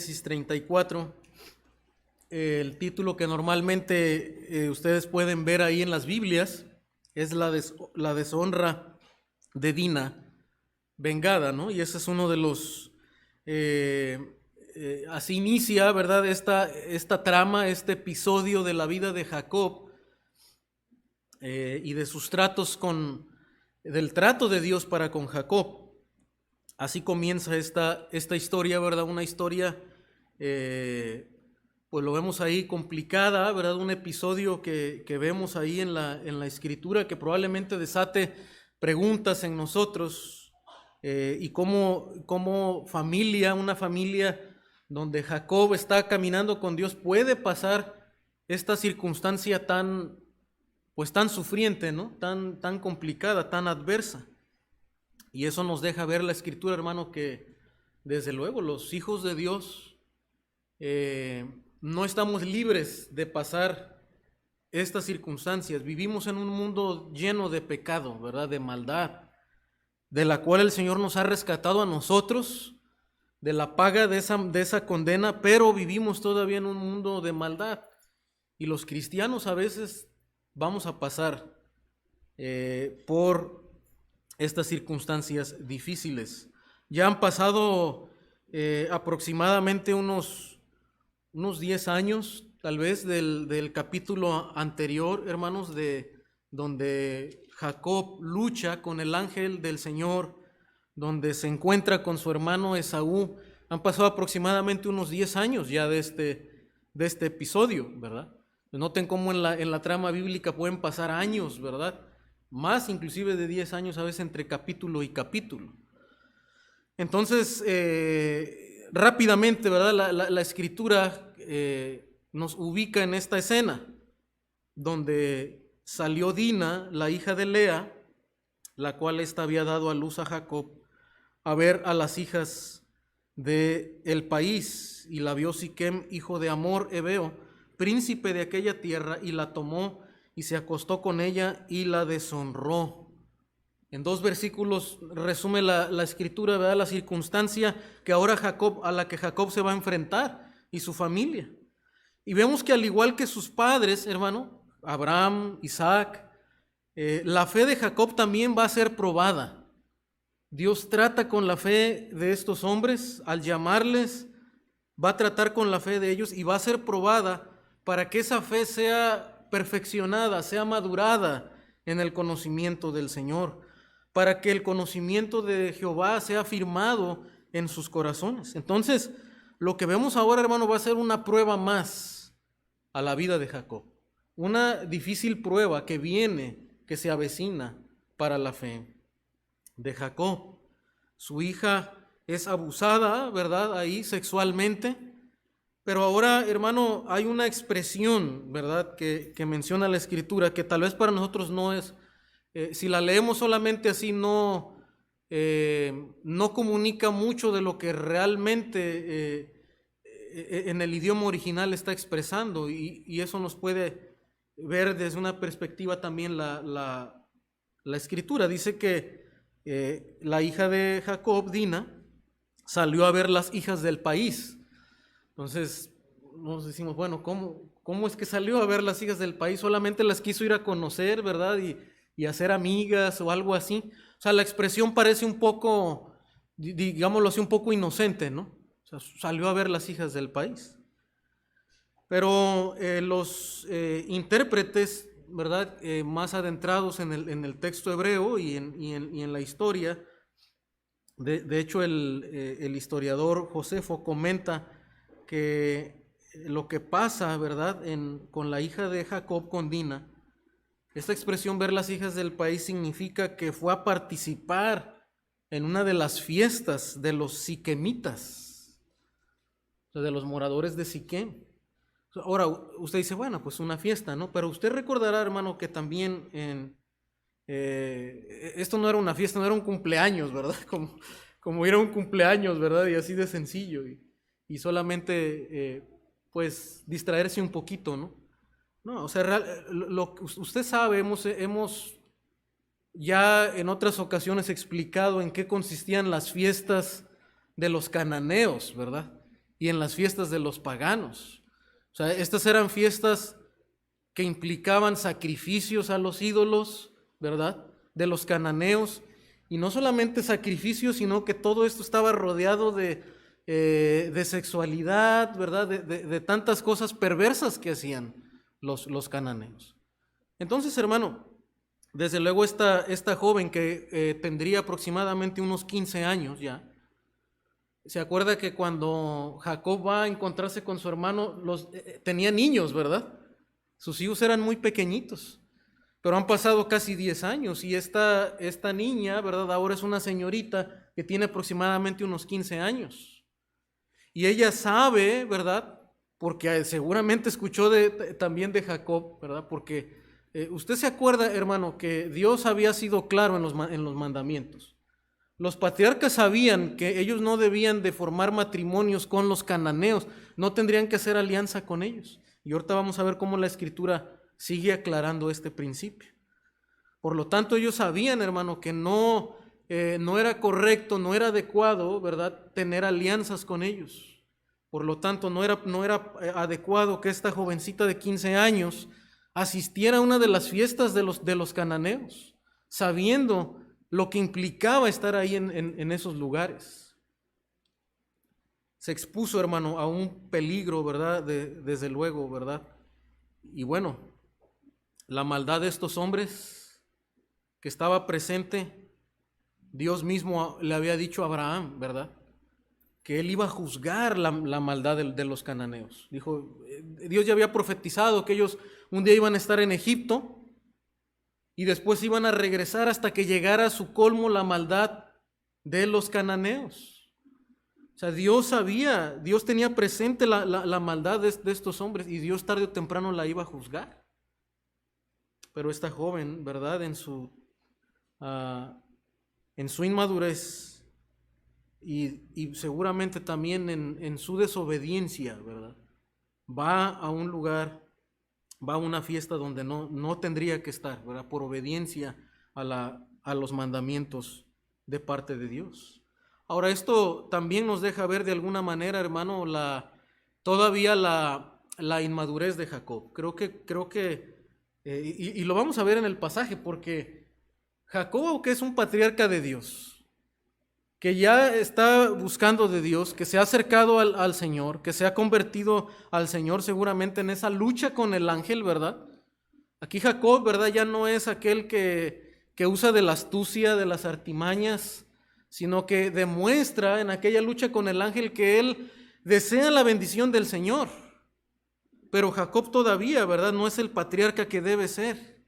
Génesis 34, el título que normalmente ustedes pueden ver ahí en las Biblias es la deshonra de Dina vengada, ¿no? Y ese es uno de los, así inicia, ¿verdad? Esta trama, este episodio de la vida de Jacob y de sus del trato de Dios para con Jacob. Así comienza esta historia, ¿verdad? Una historia, pues lo vemos ahí complicada, ¿verdad? Un episodio que vemos ahí en la Escritura que probablemente desate preguntas en nosotros y cómo una familia donde Jacob está caminando con Dios puede pasar esta circunstancia tan sufriente, ¿no? Tan complicada, tan adversa. Y eso nos deja ver la Escritura, hermano, que desde luego los hijos de Dios no estamos libres de pasar estas circunstancias. Vivimos en un mundo lleno de pecado, ¿verdad? De maldad, de la cual el Señor nos ha rescatado a nosotros, de la paga de esa condena, pero vivimos todavía en un mundo de maldad. Y los cristianos a veces vamos a pasar por estas circunstancias difíciles. Ya han pasado aproximadamente unos 10 años, tal vez, del capítulo anterior, hermanos, donde Jacob lucha con el ángel del Señor, donde se encuentra con su hermano Esaú. Han pasado aproximadamente unos 10 años ya de este episodio, ¿verdad? Noten cómo en la trama bíblica pueden pasar años, ¿verdad? Más inclusive de 10 años a veces entre capítulo y capítulo. Entonces, rápidamente, ¿verdad? La Escritura nos ubica en esta escena, donde salió Dina, la hija de Lea, la cual ésta había dado a luz a Jacob, a ver a las hijas del país, y la vio Siquem, hijo de Amor Hebeo, príncipe de aquella tierra, y la tomó y se acostó con ella y la deshonró. En 2 versículos resume la Escritura, ¿verdad? La circunstancia a la que Jacob se va a enfrentar y su familia. Y vemos que al igual que sus padres, hermano, Abraham, Isaac, la fe de Jacob también va a ser probada. Dios trata con la fe de estos hombres, al llamarles, va a tratar con la fe de ellos y va a ser probada para que esa fe sea perfeccionada, sea madurada en el conocimiento del Señor, para que el conocimiento de Jehová sea firmado en sus corazones. Entonces, lo que vemos ahora, hermano, va a ser una prueba más a la vida de Jacob, una difícil prueba que se avecina para la fe de Jacob. Su hija es abusada, ¿verdad? Ahí sexualmente. Pero ahora, hermano, hay una expresión, ¿verdad?, que menciona la Escritura, que tal vez para nosotros no es, si la leemos solamente así, no comunica mucho de lo que realmente en el idioma original está expresando, y eso nos puede ver desde una perspectiva también la Escritura. Dice que la hija de Jacob, Dina, salió a ver las hijas del país. Entonces nos decimos, bueno, ¿cómo es que salió a ver las hijas del país? Solamente las quiso ir a conocer, ¿verdad? Y hacer amigas o algo así. O sea, la expresión parece un poco, digámoslo así, un poco inocente, ¿no? O sea, salió a ver las hijas del país. Pero los intérpretes, ¿verdad? Más adentrados en el texto hebreo y en la historia, de hecho el historiador Josefo comenta que lo que pasa, ¿verdad?, con la hija de Jacob, con Dina, esta expresión ver las hijas del país significa que fue a participar en una de las fiestas de los siquemitas, o sea, de los moradores de Siquem. Ahora, usted dice, bueno, pues una fiesta, ¿no? Pero usted recordará, hermano, que también esto no era una fiesta, no era un cumpleaños, ¿verdad? Como era un cumpleaños, ¿verdad? Y así de sencillo. Y solamente, pues, distraerse un poquito, ¿no? No, o sea, usted sabe, hemos ya en otras ocasiones explicado en qué consistían las fiestas de los cananeos, ¿verdad? y en las fiestas de los paganos. O sea, estas eran fiestas que implicaban sacrificios a los ídolos, ¿verdad?, de los cananeos, y no solamente sacrificios, sino que todo esto estaba rodeado de sexualidad, ¿verdad?, de tantas cosas perversas que hacían los cananeos. Entonces, hermano, desde luego esta joven que tendría aproximadamente unos 15 años ya, se acuerda que cuando Jacob va a encontrarse con su hermano, tenía niños, ¿verdad? Sus hijos eran muy pequeñitos, pero han pasado casi 10 años y esta niña, ¿verdad?, ahora es una señorita que tiene aproximadamente unos 15 años. Y ella sabe, ¿verdad?, porque seguramente escuchó también de Jacob, ¿verdad?, porque usted se acuerda, hermano, que Dios había sido claro en los mandamientos. Los patriarcas sabían que ellos no debían de formar matrimonios con los cananeos, no tendrían que hacer alianza con ellos. Y ahorita vamos a ver cómo la Escritura sigue aclarando este principio. Por lo tanto, ellos sabían, hermano, que no era correcto, no era adecuado, ¿verdad?, tener alianzas con ellos. Por lo tanto, no era adecuado que esta jovencita de 15 años asistiera a una de las fiestas de los cananeos, sabiendo lo que implicaba estar ahí en esos lugares. Se expuso, hermano, a un peligro, ¿verdad?, desde luego, ¿verdad? Y bueno, la maldad de estos hombres que estaba presente, Dios mismo le había dicho a Abraham, ¿verdad?, que él iba a juzgar la maldad de los cananeos. Dijo, Dios ya había profetizado que ellos un día iban a estar en Egipto y después iban a regresar hasta que llegara a su colmo la maldad de los cananeos. O sea, Dios sabía, Dios tenía presente la maldad de estos hombres y Dios tarde o temprano la iba a juzgar. Pero esta joven, ¿verdad?, en su inmadurez y seguramente también en su desobediencia, ¿verdad?, va a un lugar, va a una fiesta donde no tendría que estar, ¿verdad?, por obediencia a los mandamientos de parte de Dios. Ahora, esto también nos deja ver de alguna manera, hermano, todavía la inmadurez de Jacob. Creo que y lo vamos a ver en el pasaje, porque Jacob, que es un patriarca de Dios, que ya está buscando de Dios, que se ha acercado al Señor, que se ha convertido al Señor seguramente en esa lucha con el ángel, ¿verdad? Aquí Jacob, ¿verdad?, ya no es aquel que usa de la astucia, de las artimañas, sino que demuestra en aquella lucha con el ángel que él desea la bendición del Señor. Pero Jacob todavía, ¿verdad?, no es el patriarca que debe ser.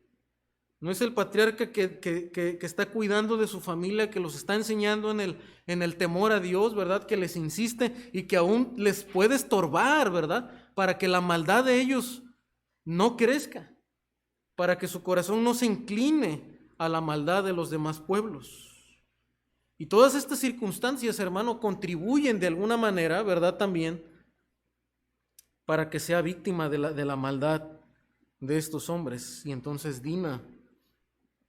No es el patriarca que está cuidando de su familia, que los está enseñando en el temor a Dios, ¿verdad?, que les insiste y que aún les puede estorbar, ¿verdad?, para que la maldad de ellos no crezca, para que su corazón no se incline a la maldad de los demás pueblos. Y todas estas circunstancias, hermano, contribuyen de alguna manera, ¿verdad?, también para que sea víctima de la maldad de estos hombres. Y entonces Dina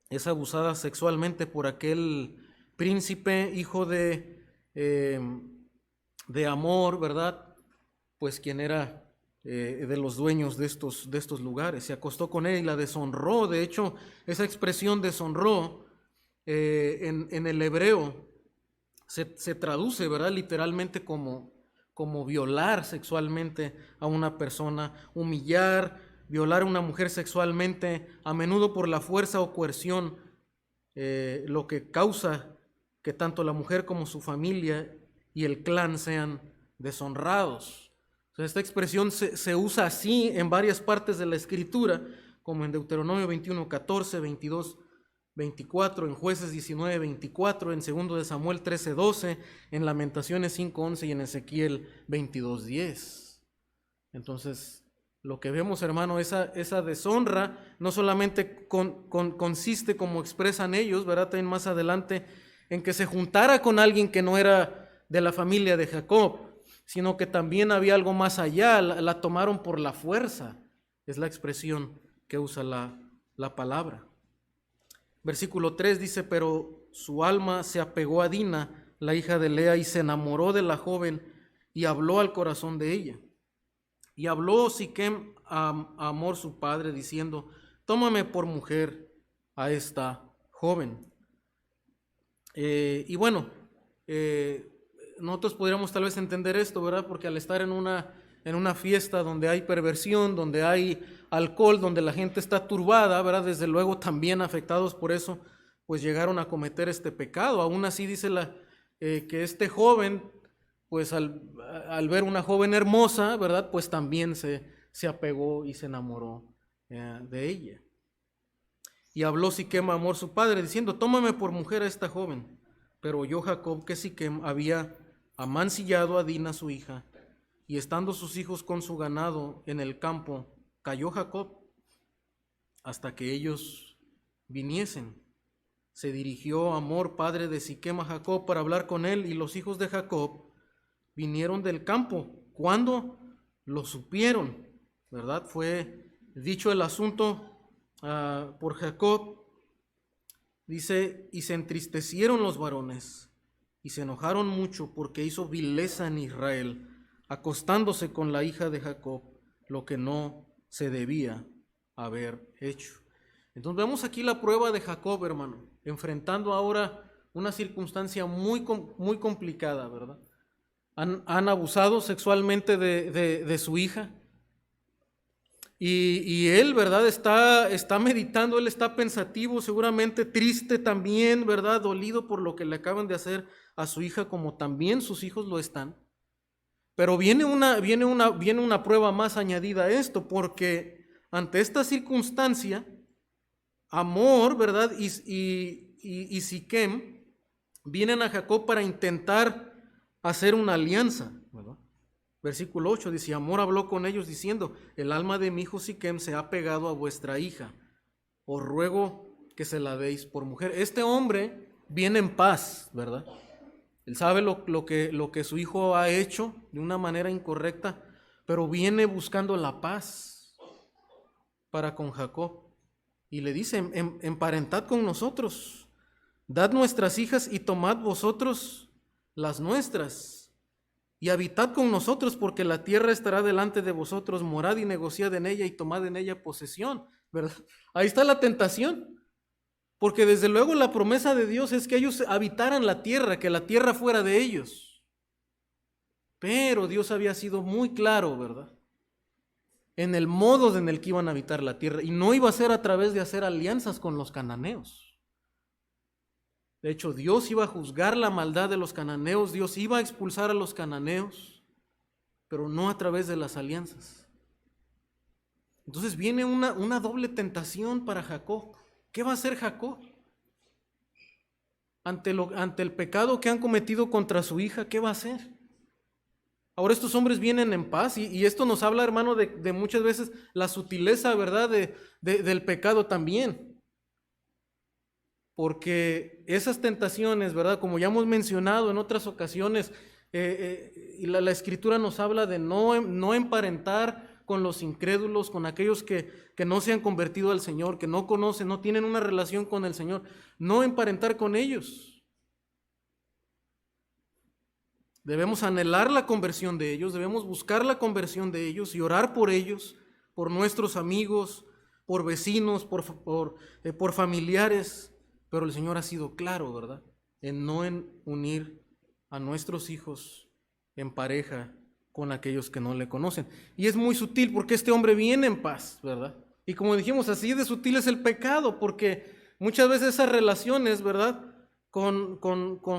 es abusada sexualmente por aquel príncipe, hijo de Amor, ¿verdad?, pues quien era de los dueños de estos lugares. Se acostó con él y la deshonró. De hecho, esa expresión deshonró en el hebreo se traduce, ¿verdad?, literalmente como violar sexualmente a una persona, humillar, violar a una mujer sexualmente, a menudo por la fuerza o coerción, lo que causa que tanto la mujer como su familia y el clan sean deshonrados. O sea, esta expresión se usa así en varias partes de la Escritura, como en Deuteronomio 21, 14, 22, 24, en Jueces 19, 24, en 2 de Samuel 13, 12, en Lamentaciones 5, 11 y en Ezequiel 22, 10. Entonces, lo que vemos, hermano, esa deshonra no solamente consiste, como expresan ellos, ¿verdad?, también más adelante, en que se juntara con alguien que no era de la familia de Jacob, sino que también había algo más allá, la tomaron por la fuerza, es la expresión que usa la palabra. Versículo 3 dice, pero su alma se apegó a Dina, la hija de Lea, y se enamoró de la joven y habló al corazón de ella. Y habló Siquem a Hamor su padre, diciendo: tómame por mujer a esta joven. Y bueno, nosotros podríamos tal vez entender esto, ¿verdad? Porque al estar en una fiesta donde hay perversión, donde hay alcohol, donde la gente está turbada, ¿verdad? Desde luego también afectados por eso, pues llegaron a cometer este pecado. Aún así dice que este joven, pues al ver una joven hermosa, ¿verdad? Pues también se apegó y se enamoró de ella. Y habló Siquem a Hamor su padre, diciendo: tómame por mujer a esta joven. Pero oyó Jacob que Siquem había amancillado a Dina su hija, y estando sus hijos con su ganado en el campo, cayó Jacob hasta que ellos viniesen. Se dirigió Hamor, padre de Siquem, a Jacob para hablar con él, y los hijos de Jacob vinieron del campo. ¿Cuándo lo supieron? ¿Verdad? Fue dicho el asunto por Jacob. Dice: y se entristecieron los varones y se enojaron mucho porque hizo vileza en Israel, acostándose con la hija de Jacob, lo que no se debía haber hecho. Entonces vemos aquí la prueba de Jacob, hermano, enfrentando ahora una circunstancia muy complicada, ¿verdad? Han abusado sexualmente de su hija. Y él, ¿verdad? Está meditando, él está pensativo, seguramente triste también, ¿verdad? Dolido por lo que le acaban de hacer a su hija, como también sus hijos lo están. Pero viene una prueba más añadida a esto, porque ante esta circunstancia, Hamor, ¿verdad? Y Siquem vienen a Jacob para intentar hacer una alianza, ¿verdad? Versículo 8 dice: Hamor habló con ellos diciendo: el alma de mi hijo Siquem se ha pegado a vuestra hija, os ruego que se la deis por mujer. Este hombre viene en paz, ¿verdad? Él sabe lo que su hijo ha hecho de una manera incorrecta, pero viene buscando la paz para con Jacob. Y le dice: emparentad con nosotros, dad nuestras hijas y tomad vosotros las nuestras. Y habitad con nosotros, porque la tierra estará delante de vosotros, morad y negociad en ella y tomad en ella posesión, ¿verdad? Ahí está la tentación, porque desde luego la promesa de Dios es que ellos habitaran la tierra, que la tierra fuera de ellos. Pero Dios había sido muy claro, ¿verdad? En el modo en el que iban a habitar la tierra, y no iba a ser a través de hacer alianzas con los cananeos. De hecho, Dios iba a juzgar la maldad de los cananeos, Dios iba a expulsar a los cananeos, pero no a través de las alianzas. Entonces viene una doble tentación para Jacob. ¿Qué va a hacer Jacob? Ante el pecado que han cometido contra su hija, ¿qué va a hacer? Ahora estos hombres vienen en paz y esto nos habla, hermano, de muchas veces la sutileza, ¿verdad? Del pecado también. Porque esas tentaciones, ¿verdad? Como ya hemos mencionado en otras ocasiones, y la Escritura nos habla de no emparentar con los incrédulos, con aquellos que no se han convertido al Señor, que no conocen, no tienen una relación con el Señor, no emparentar con ellos. Debemos anhelar la conversión de ellos, debemos buscar la conversión de ellos y orar por ellos, por nuestros amigos, por vecinos, por familiares. Pero el Señor ha sido claro, ¿verdad? En unir a nuestros hijos en pareja con aquellos que no le conocen. Y es muy sutil porque este hombre viene en paz, ¿verdad? Y como dijimos, así de sutil es el pecado, porque muchas veces esas relaciones, ¿verdad? Con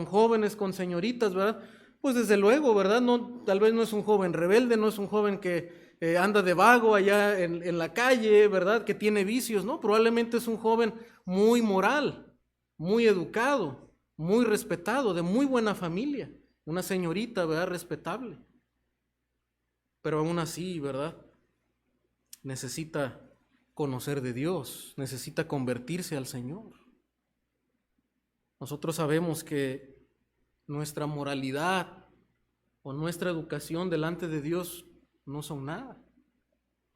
jóvenes, con señoritas, ¿verdad? Pues desde luego, ¿verdad? No, tal vez no es un joven rebelde, no es un joven que anda de vago allá en la calle, ¿verdad? Que tiene vicios, ¿no? Probablemente es un joven muy moral, muy educado, muy respetado, de muy buena familia, una señorita, ¿verdad? Respetable. Pero aún así, ¿verdad? Necesita conocer de Dios, necesita convertirse al Señor. Nosotros sabemos que nuestra moralidad o nuestra educación delante de Dios no son nada.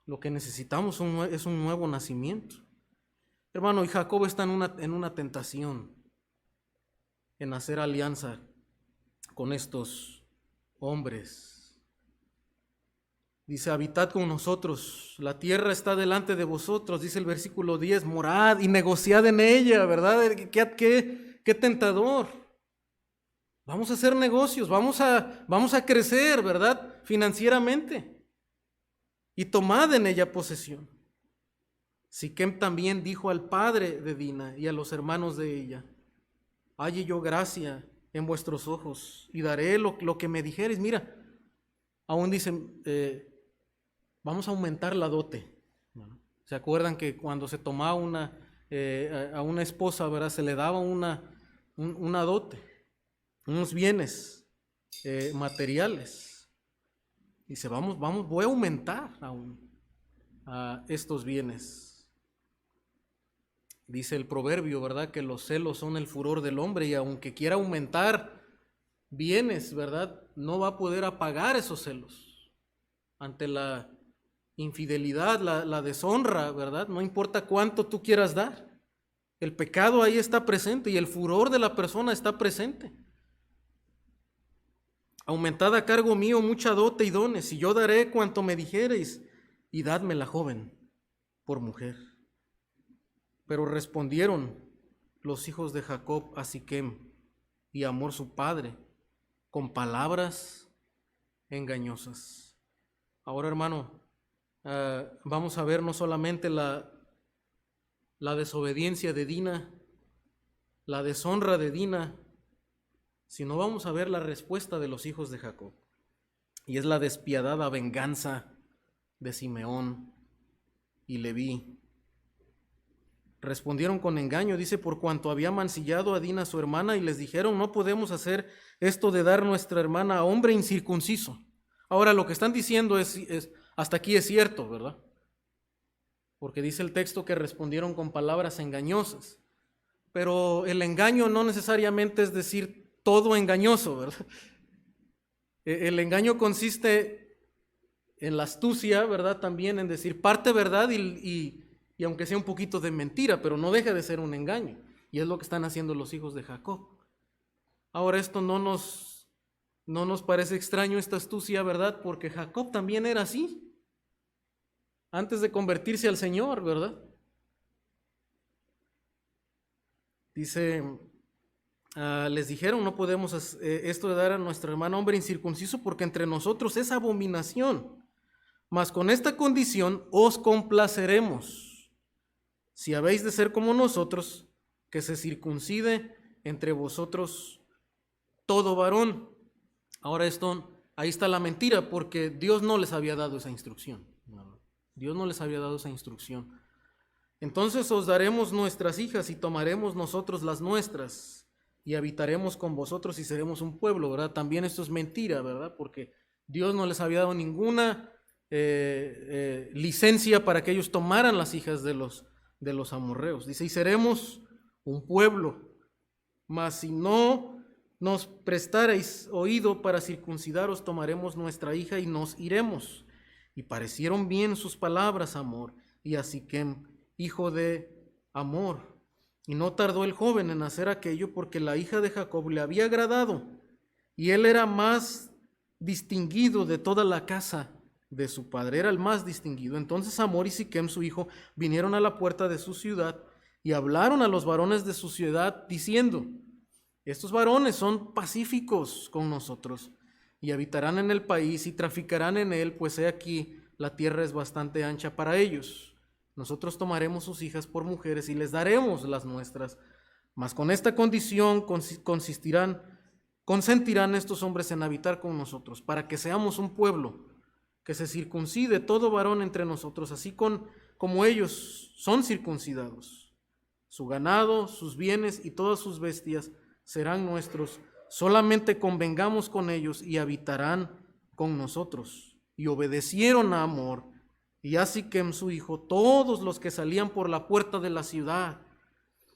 Lo que necesitamos es un nuevo nacimiento. Hermano, y Jacob está en una tentación en hacer alianza con estos hombres. Dice, habitad con nosotros, la tierra está delante de vosotros, dice el versículo 10, morad y negociad en ella, ¿verdad? Qué tentador. Vamos a hacer negocios, vamos a crecer, ¿verdad? Financieramente. Y tomad en ella posesión. Siquem también dijo al padre de Dina y a los hermanos de ella, halle yo gracia en vuestros ojos y daré lo que me dijereis. Mira, aún dicen, vamos a aumentar la dote. ¿Se acuerdan que cuando se tomaba a una esposa, ¿verdad? Se le daba una dote, unos bienes materiales. Dice, voy a aumentar aún estos bienes. Dice el proverbio, ¿verdad? Que los celos son el furor del hombre y aunque quiera aumentar bienes, ¿verdad? No va a poder apagar esos celos ante la infidelidad, la deshonra, ¿verdad? No importa cuánto tú quieras dar. El pecado ahí está presente y el furor de la persona está presente. Aumentad a cargo mío mucha dote y dones, y yo daré cuanto me dijereis, y dadme la joven por mujer. Pero respondieron los hijos de Jacob a Siquem y a Hamor su padre con palabras engañosas. Ahora, hermano, vamos a ver no solamente la desobediencia de Dina, la deshonra de Dina, sino vamos a ver la respuesta de los hijos de Jacob. Y es la despiadada venganza de Simeón y Leví. Respondieron con engaño, dice, por cuanto había mancillado a Dina su hermana, y les dijeron, no podemos hacer esto de dar nuestra hermana a hombre incircunciso. Ahora, lo que están diciendo es hasta aquí es cierto, ¿verdad? Porque dice el texto que respondieron con palabras engañosas. Pero el engaño no necesariamente es decir todo engañoso, ¿verdad? El engaño consiste en la astucia, ¿verdad? También en decir parte verdad y aunque sea un poquito de mentira, pero no deja de ser un engaño. Y es lo que están haciendo los hijos de Jacob. Ahora, esto no nos parece extraño, esta astucia, ¿verdad? Porque Jacob también era así, antes de convertirse al Señor, ¿verdad? Dice, les dijeron, no podemos esto de dar a nuestro hermano hombre incircunciso porque entre nosotros es abominación. Mas con esta condición os complaceremos. Si habéis de ser como nosotros, que se circuncide entre vosotros todo varón. Ahora ahí está la mentira, porque Dios no les había dado esa instrucción. Dios no les había dado esa instrucción. Entonces os daremos nuestras hijas y tomaremos nosotros las nuestras y habitaremos con vosotros y seremos un pueblo, ¿verdad? También esto es mentira, ¿verdad? Porque Dios no les había dado ninguna licencia para que ellos tomaran las hijas de los amorreos. Dice, y seremos un pueblo, mas si no nos prestareis oído para circuncidaros, tomaremos nuestra hija y nos iremos. Y parecieron bien sus palabras a Hamor y a Siquem, hijo de Hamor. Y no tardó el joven en hacer aquello porque la hija de Jacob le había agradado y él era más distinguido de toda la casa de su padre, era el más distinguido. Entonces Hamor y Siquem su hijo vinieron a la puerta de su ciudad y hablaron a los varones de su ciudad diciendo, estos varones son pacíficos con nosotros y habitarán en el país y traficarán en él, pues he aquí la tierra es bastante ancha para ellos. Nosotros tomaremos sus hijas por mujeres y les daremos las nuestras, mas con esta condición consentirán estos hombres en habitar con nosotros, para que seamos un pueblo, que se circuncide todo varón entre nosotros, así como ellos son circuncidados. Su ganado, sus bienes y todas sus bestias serán nuestros, solamente convengamos con ellos y habitarán con nosotros. Y obedecieron a Hamor y a Siquem su hijo, todos los que salían por la puerta de la ciudad,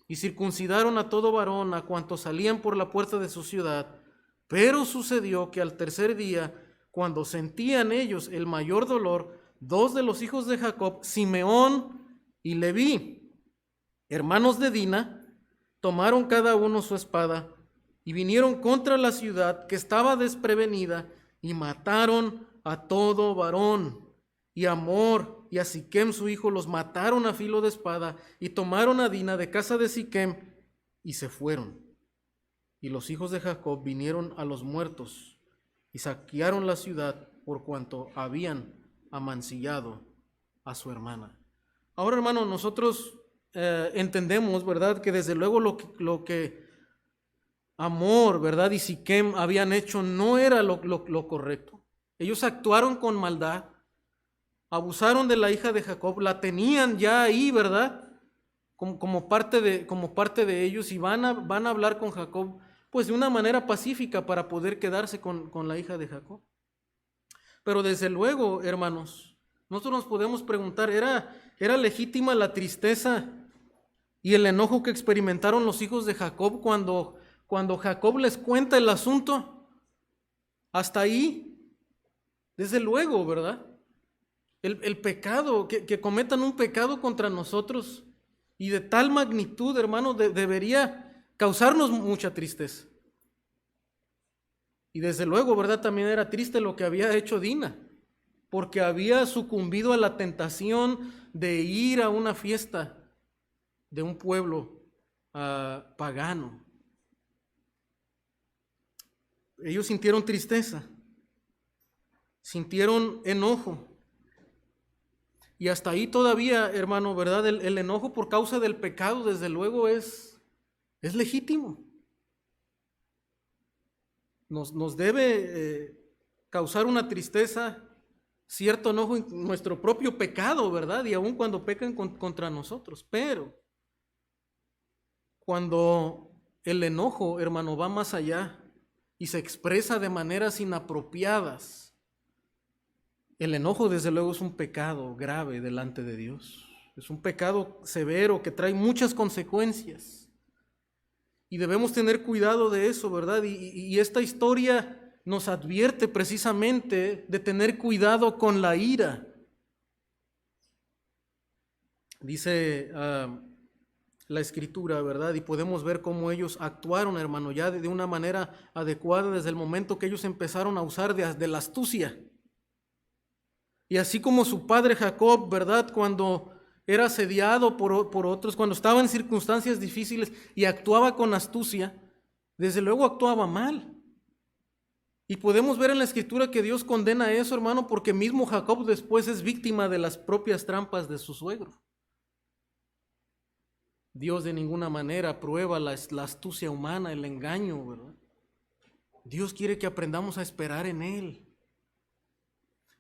y circuncidaron a todo varón a cuantos salían por la puerta de su ciudad. Pero sucedió que al tercer día, cuando sentían ellos el mayor dolor, dos de los hijos de Jacob, Simeón y Leví, hermanos de Dina, tomaron cada uno su espada y vinieron contra la ciudad que estaba desprevenida y mataron a todo varón y Hamor y a Siquem su hijo los mataron a filo de espada y tomaron a Dina de casa de Siquem y se fueron. Y los hijos de Jacob vinieron a los muertos y saquearon la ciudad por cuanto habían amancillado a su hermana. Ahora, hermano, nosotros entendemos, ¿verdad?, que desde luego lo que Hamor, ¿verdad?, y Siquem habían hecho no era lo correcto. Ellos actuaron con maldad, abusaron de la hija de Jacob, la tenían ya ahí, ¿verdad?, como parte de ellos, y van a hablar con Jacob, pues de una manera pacífica para poder quedarse con la hija de Jacob. Pero desde luego, hermanos, nosotros nos podemos preguntar, ¿era legítima la tristeza y el enojo que experimentaron los hijos de Jacob cuando Jacob les cuenta el asunto? Hasta ahí, desde luego, ¿verdad? El pecado, que cometan un pecado contra nosotros y de tal magnitud, hermano, debería causarnos mucha tristeza. Y desde luego, ¿verdad? También era triste lo que había hecho Dina, porque había sucumbido a la tentación de ir a una fiesta de un pueblo pagano. Ellos sintieron tristeza, sintieron enojo. Y hasta ahí todavía, hermano, ¿verdad? El enojo por causa del pecado, desde luego, es legítimo. Nos debe causar una tristeza, cierto enojo en nuestro propio pecado, ¿verdad? Y aun cuando pecan contra nosotros. Pero cuando el enojo, hermano, va más allá y se expresa de maneras inapropiadas, el enojo desde luego es un pecado grave delante de Dios. Es un pecado severo que trae muchas consecuencias. Y debemos tener cuidado de eso, ¿verdad? Y esta historia nos advierte precisamente de tener cuidado con la ira. Dice la Escritura, ¿verdad? Y podemos ver cómo ellos actuaron, hermano, ya de una manera adecuada desde el momento que ellos empezaron a usar de la astucia. Y así como su padre Jacob, ¿verdad?, cuando era asediado por otros, cuando estaba en circunstancias difíciles y actuaba con astucia, desde luego actuaba mal. Y podemos ver en la Escritura que Dios condena eso, hermano, porque mismo Jacob después es víctima de las propias trampas de su suegro. Dios de ninguna manera prueba la astucia humana, el engaño, ¿verdad? Dios quiere que aprendamos a esperar en Él.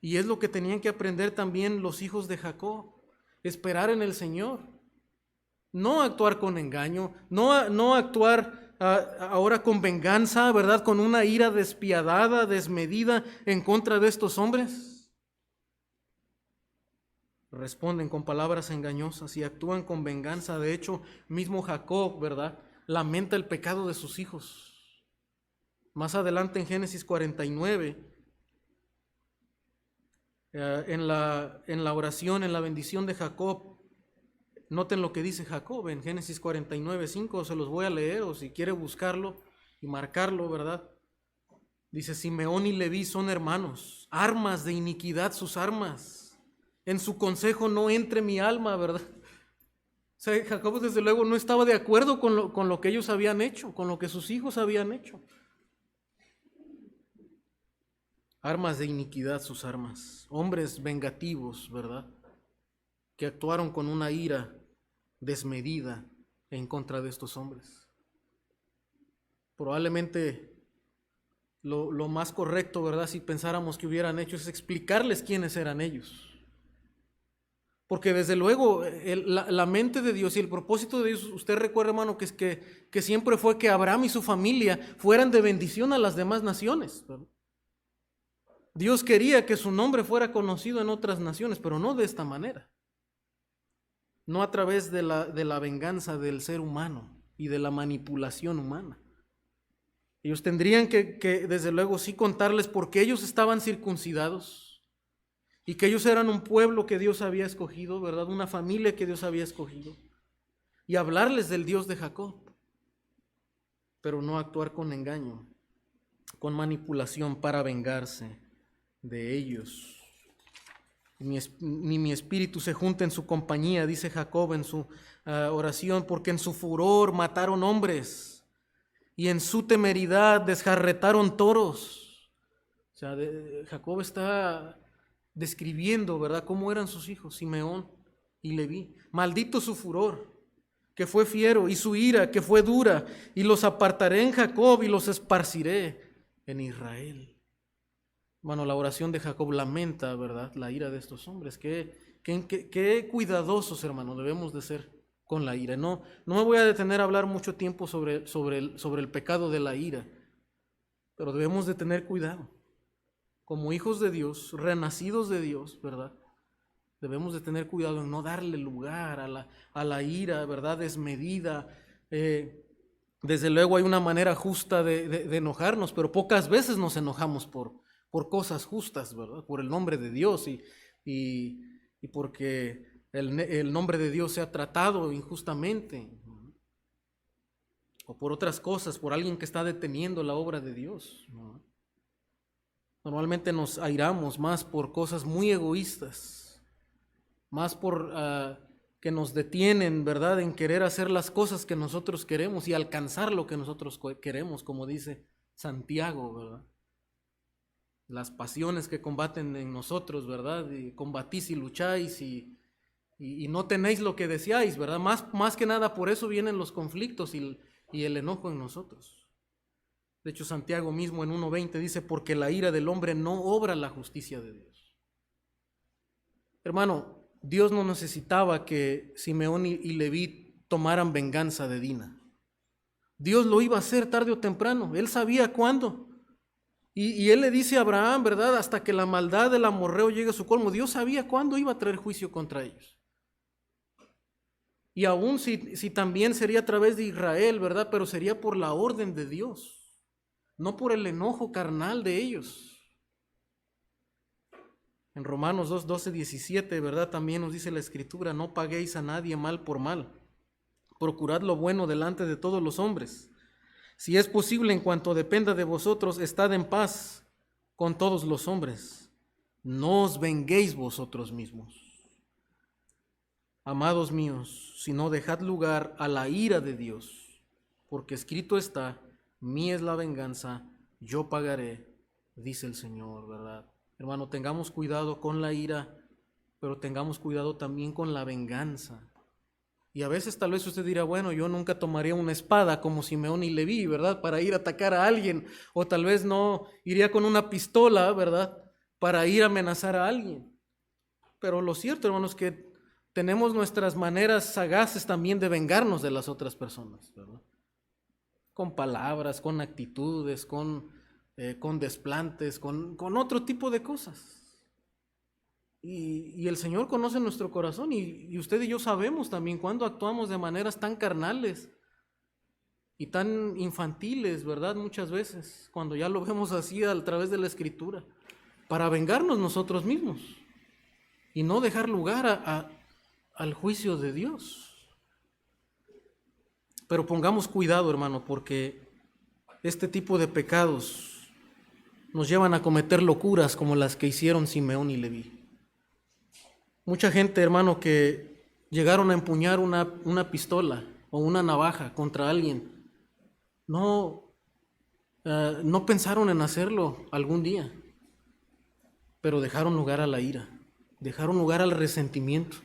Y es lo que tenían que aprender también los hijos de Jacob. Esperar en el Señor, no actuar con engaño, no actuar ahora con venganza, ¿verdad? Con una ira despiadada, desmedida en contra de estos hombres. Responden con palabras engañosas y actúan con venganza. De hecho, mismo Jacob, ¿verdad?, lamenta el pecado de sus hijos. Más adelante en Génesis 49, en la oración, en la bendición de Jacob, noten lo que dice Jacob en Génesis 49, 5, se los voy a leer, o si quiere buscarlo y marcarlo, ¿verdad? Dice: Simeón y Leví son hermanos, armas de iniquidad sus armas, en su consejo no entre mi alma, ¿verdad? O sea, Jacob desde luego no estaba de acuerdo con lo que ellos habían hecho, con lo que sus hijos habían hecho. Armas de iniquidad sus armas, hombres vengativos, ¿verdad?, que actuaron con una ira desmedida en contra de estos hombres. Probablemente lo más correcto, ¿verdad?, si pensáramos que hubieran hecho, es explicarles quiénes eran ellos. Porque desde luego la mente de Dios y el propósito de Dios, usted recuerda, hermano, que siempre fue que Abraham y su familia fueran de bendición a las demás naciones, ¿verdad? Dios quería que su nombre fuera conocido en otras naciones, pero no de esta manera. No a través de la venganza del ser humano y de la manipulación humana. Ellos tendrían que desde luego sí contarles por qué ellos estaban circuncidados y que ellos eran un pueblo que Dios había escogido, ¿verdad? Una familia que Dios había escogido, y hablarles del Dios de Jacob, pero no actuar con engaño, con manipulación para vengarse de ellos. ni mi espíritu se junta en su compañía, dice Jacob en su oración, porque en su furor mataron hombres y en su temeridad desjarretaron toros. O sea, Jacob está describiendo, ¿verdad?, cómo eran sus hijos, Simeón y Leví. Maldito su furor, que fue fiero, y su ira, que fue dura, y los apartaré en Jacob y los esparciré en Israel. Bueno, la oración de Jacob lamenta, ¿verdad?, la ira de estos hombres. Qué cuidadosos, hermanos, debemos de ser con la ira. No me voy a detener a hablar mucho tiempo sobre el pecado de la ira, pero debemos de tener cuidado. Como hijos de Dios, renacidos de Dios, ¿verdad?, debemos de tener cuidado en no darle lugar a la ira, ¿verdad?, desmedida. Desde luego hay una manera justa de enojarnos, pero pocas veces nos enojamos por cosas justas, ¿verdad?, por el nombre de Dios y porque el nombre de Dios sea tratado injustamente, o por otras cosas, por alguien que está deteniendo la obra de Dios, ¿no? Normalmente nos airamos más por cosas muy egoístas, más por que nos detienen, ¿verdad?, en querer hacer las cosas que nosotros queremos y alcanzar lo que nosotros queremos, como dice Santiago, ¿verdad? Las pasiones que combaten en nosotros, ¿verdad? Y combatís y lucháis y no tenéis lo que deseáis, ¿verdad? Más que nada por eso vienen los conflictos y el enojo en nosotros. De hecho, Santiago mismo en 1:20 dice, porque la ira del hombre no obra la justicia de Dios. Hermano, Dios no necesitaba que Simeón y Leví tomaran venganza de Dina. Dios lo iba a hacer tarde o temprano, Él sabía cuándo. Y Él le dice a Abraham, ¿verdad?, hasta que la maldad del amorreo llegue a su colmo. Dios sabía cuándo iba a traer juicio contra ellos. Y aún si también sería a través de Israel, ¿verdad?, pero sería por la orden de Dios, no por el enojo carnal de ellos. En Romanos 2:12-17, ¿verdad?, también nos dice la Escritura, no paguéis a nadie mal por mal, procurad lo bueno delante de todos los hombres. Si es posible, en cuanto dependa de vosotros, estad en paz con todos los hombres. No os venguéis vosotros mismos. Amados míos, sino dejad lugar a la ira de Dios, porque escrito está, mía es la venganza, yo pagaré, dice el Señor, ¿verdad? Hermano, tengamos cuidado con la ira, pero tengamos cuidado también con la venganza. Y a veces tal vez usted dirá, bueno, yo nunca tomaría una espada como Simeón y Leví, ¿verdad?, para ir a atacar a alguien, o tal vez no iría con una pistola, ¿verdad?, para ir a amenazar a alguien. Pero lo cierto, hermanos, es que tenemos nuestras maneras sagaces también de vengarnos de las otras personas, ¿verdad?, con palabras, con actitudes, con desplantes, con otro tipo de cosas. Y el Señor conoce nuestro corazón y usted y yo sabemos también cuando actuamos de maneras tan carnales y tan infantiles, ¿verdad? Muchas veces, cuando ya lo vemos así a través de la Escritura, para vengarnos nosotros mismos y no dejar lugar al juicio de Dios. Pero pongamos cuidado, hermano, porque este tipo de pecados nos llevan a cometer locuras como las que hicieron Simeón y Leví. Mucha gente, hermano, que llegaron a empuñar una pistola o una navaja contra alguien, no pensaron en hacerlo algún día, pero dejaron lugar a la ira, dejaron lugar al resentimiento,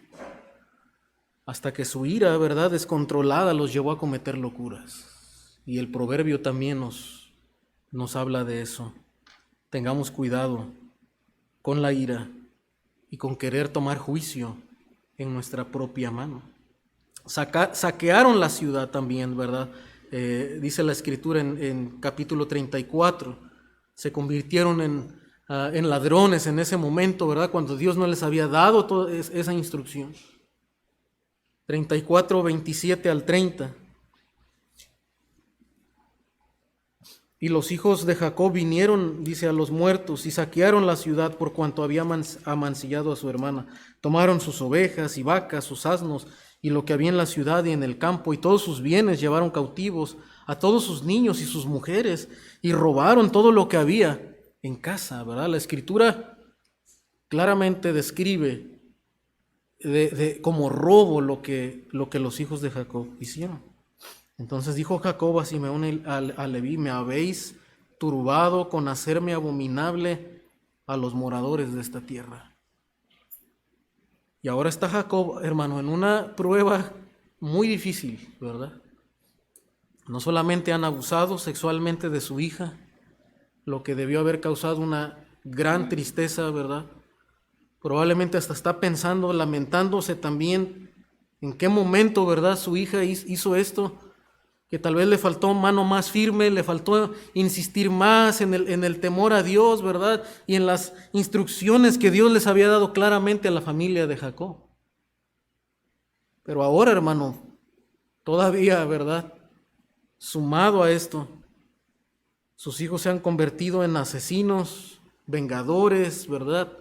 hasta que su ira, ¿verdad?, descontrolada los llevó a cometer locuras. Y el proverbio también nos habla de eso. Tengamos cuidado con la ira y con querer tomar juicio en nuestra propia mano. Saquearon la ciudad también, ¿verdad? Dice la Escritura en capítulo 34, se convirtieron en ladrones en ese momento, ¿verdad?, cuando Dios no les había dado toda esa instrucción. 34:27-30. Y los hijos de Jacob vinieron, dice, a los muertos y saquearon la ciudad por cuanto había amancillado a su hermana. Tomaron sus ovejas y vacas, sus asnos y lo que había en la ciudad y en el campo, y todos sus bienes llevaron cautivos, a todos sus niños y sus mujeres, y robaron todo lo que había en casa, ¿verdad? La Escritura claramente describe como robo lo que los hijos de Jacob hicieron. Entonces dijo Jacob a Simeón y a Leví: me habéis turbado con hacerme abominable a los moradores de esta tierra. Y ahora está Jacob, hermano, en una prueba muy difícil, ¿verdad? No solamente han abusado sexualmente de su hija, lo que debió haber causado una gran tristeza, ¿verdad? Probablemente hasta está pensando, lamentándose también en qué momento, ¿verdad?, su hija hizo esto, que tal vez le faltó mano más firme, le faltó insistir más en el temor a Dios, ¿verdad?, y en las instrucciones que Dios les había dado claramente a la familia de Jacob. Pero ahora, hermano, todavía, ¿verdad?, sumado a esto, sus hijos se han convertido en asesinos, vengadores, ¿verdad?,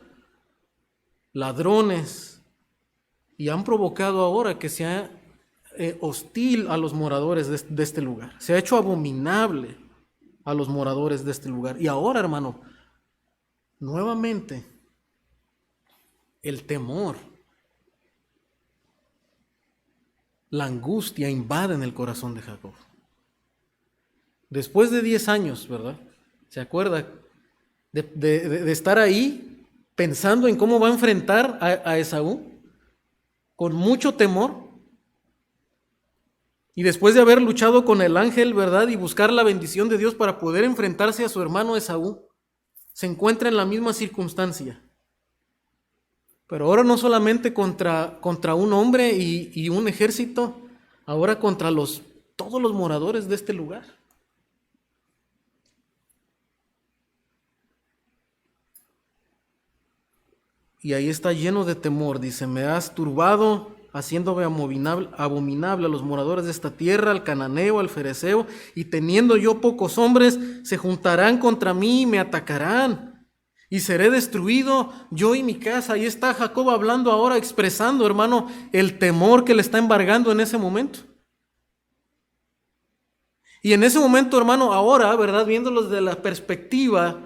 ladrones, y han provocado ahora que sea hostil a los moradores de este lugar. Se ha hecho abominable a los moradores de este lugar. Y ahora, hermano, nuevamente, el temor, la angustia invaden el corazón de Jacob. Después de 10 años, ¿verdad? ¿Se acuerda? De estar ahí pensando en cómo va a enfrentar a Esaú, con mucho temor. Y después de haber luchado con el ángel, ¿verdad?, y buscar la bendición de Dios para poder enfrentarse a su hermano Esaú, se encuentra en la misma circunstancia. Pero ahora no solamente contra un hombre y un ejército, ahora contra todos los moradores de este lugar. Y ahí está lleno de temor, dice: me has turbado, haciéndome abominable a los moradores de esta tierra, al cananeo, al fereceo, y teniendo yo pocos hombres, se juntarán contra mí y me atacarán, y seré destruido yo y mi casa. Ahí está Jacob hablando ahora, expresando, hermano, el temor que le está embargando en ese momento. Y en ese momento, hermano, ahora, ¿verdad?, viéndolo desde la perspectiva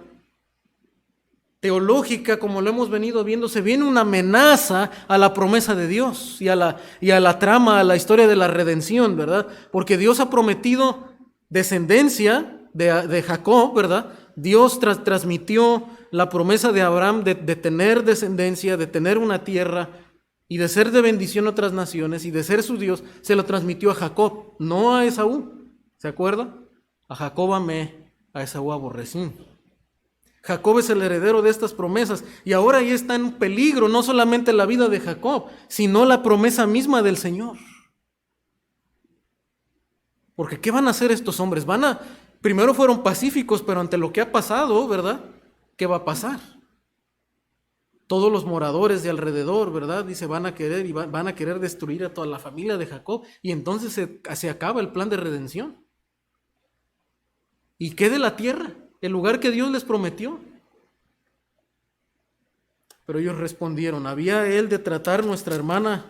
teológica, como lo hemos venido viendo, se viene una amenaza a la promesa de Dios y a la trama, a la historia de la redención, ¿verdad? Porque Dios ha prometido descendencia de Jacob, ¿verdad? Dios transmitió la promesa de Abraham de tener descendencia, de tener una tierra y de ser de bendición a otras naciones y de ser su Dios. Se lo transmitió a Jacob, no a Esaú. ¿Se acuerda? A Jacob amé, a Esaú aborrecí. Jacob es el heredero de estas promesas y ahora ya está en peligro no solamente la vida de Jacob, sino la promesa misma del Señor. Porque ¿qué van a hacer estos hombres? Primero fueron pacíficos, pero ante lo que ha pasado, ¿verdad?, ¿qué va a pasar? Todos los moradores de alrededor, ¿verdad?, dice, van a querer destruir a toda la familia de Jacob, y entonces se acaba el plan de redención. ¿Y qué de la tierra? El lugar que Dios les prometió. Pero ellos respondieron: ¿había él de tratar nuestra hermana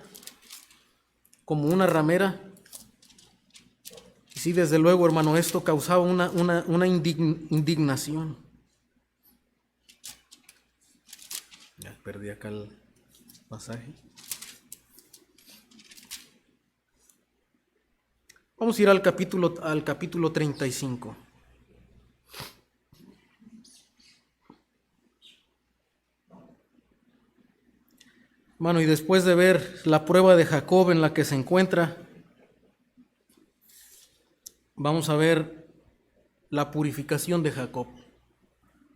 como una ramera? Y sí, desde luego, hermano, esto causaba una indignación. Ya perdí acá el pasaje. Vamos a ir al capítulo 35. Hermano, y después de ver la prueba de Jacob en la que se encuentra, vamos a ver la purificación de Jacob.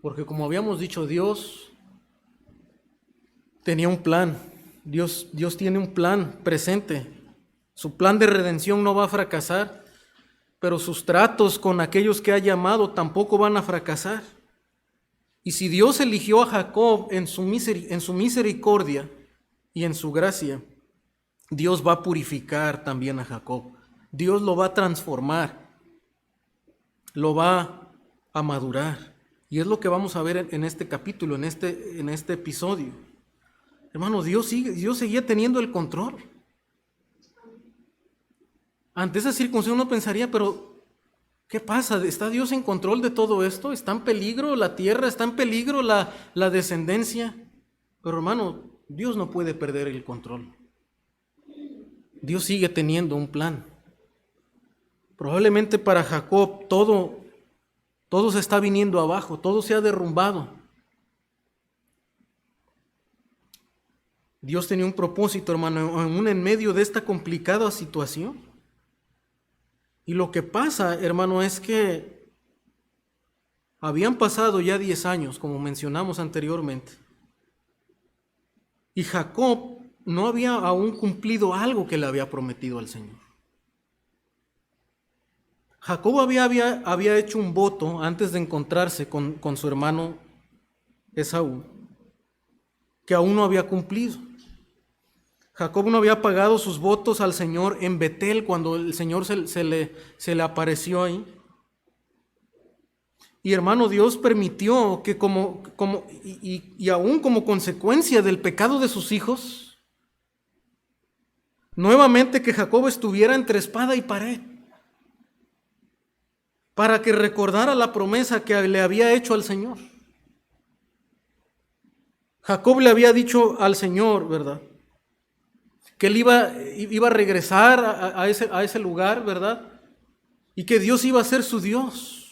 Porque como habíamos dicho, Dios tenía un plan. Dios tiene un plan presente. Su plan de redención no va a fracasar, pero sus tratos con aquellos que ha llamado tampoco van a fracasar. Y si Dios eligió a Jacob en su misericordia y en su gracia, Dios va a purificar también a Jacob. Dios lo va a transformar, lo va a madurar. Y es lo que vamos a ver en este capítulo, en este episodio. Hermano, Dios seguía teniendo el control. Ante esa circunstancia uno pensaría, pero ¿qué pasa? ¿Está Dios en control de todo esto? ¿Está en peligro la tierra? ¿Está en peligro la descendencia? Pero hermano, Dios no puede perder el control. Dios sigue teniendo un plan. Probablemente para Jacob todo se está viniendo abajo, todo se ha derrumbado. Dios tenía un propósito, hermano, aún en medio de esta complicada situación. Y lo que pasa, hermano, es que habían pasado ya 10 años, como mencionamos anteriormente. Y Jacob no había aún cumplido algo que le había prometido al Señor. Jacob había hecho un voto antes de encontrarse con su hermano Esaú, que aún no había cumplido. Jacob no había pagado sus votos al Señor en Betel cuando el Señor se le apareció ahí. Y hermano, Dios permitió que y aún como consecuencia del pecado de sus hijos, nuevamente que Jacob estuviera entre espada y pared, para que recordara la promesa que le había hecho al Señor. Jacob le había dicho al Señor, ¿verdad?, que él iba a regresar a ese lugar, ¿verdad?, y que Dios iba a ser su Dios.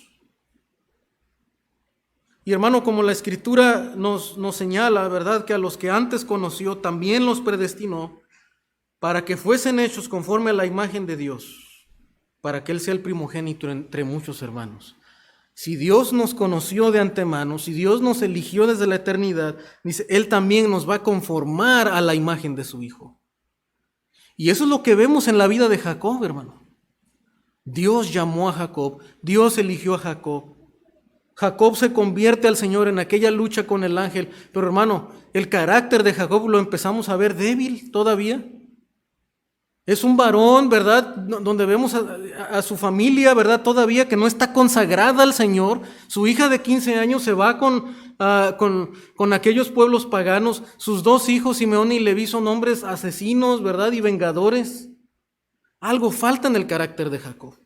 Y hermano, como la Escritura nos señala, ¿verdad?, que a los que antes conoció también los predestinó para que fuesen hechos conforme a la imagen de Dios, para que Él sea el primogénito entre muchos hermanos. Si Dios nos conoció de antemano, si Dios nos eligió desde la eternidad, dice, Él también nos va a conformar a la imagen de su Hijo. Y eso es lo que vemos en la vida de Jacob, hermano. Dios llamó a Jacob, Dios eligió a Jacob. Jacob se convierte al Señor en aquella lucha con el ángel, pero hermano, el carácter de Jacob lo empezamos a ver débil todavía. Es un varón, ¿verdad?, donde vemos a su familia, ¿verdad?, todavía que no está consagrada al Señor. Su hija de 15 años se va con aquellos pueblos paganos. Sus 2 hijos, Simeón y Leví, son hombres asesinos, ¿verdad?, y vengadores. Algo falta en el carácter de Jacob.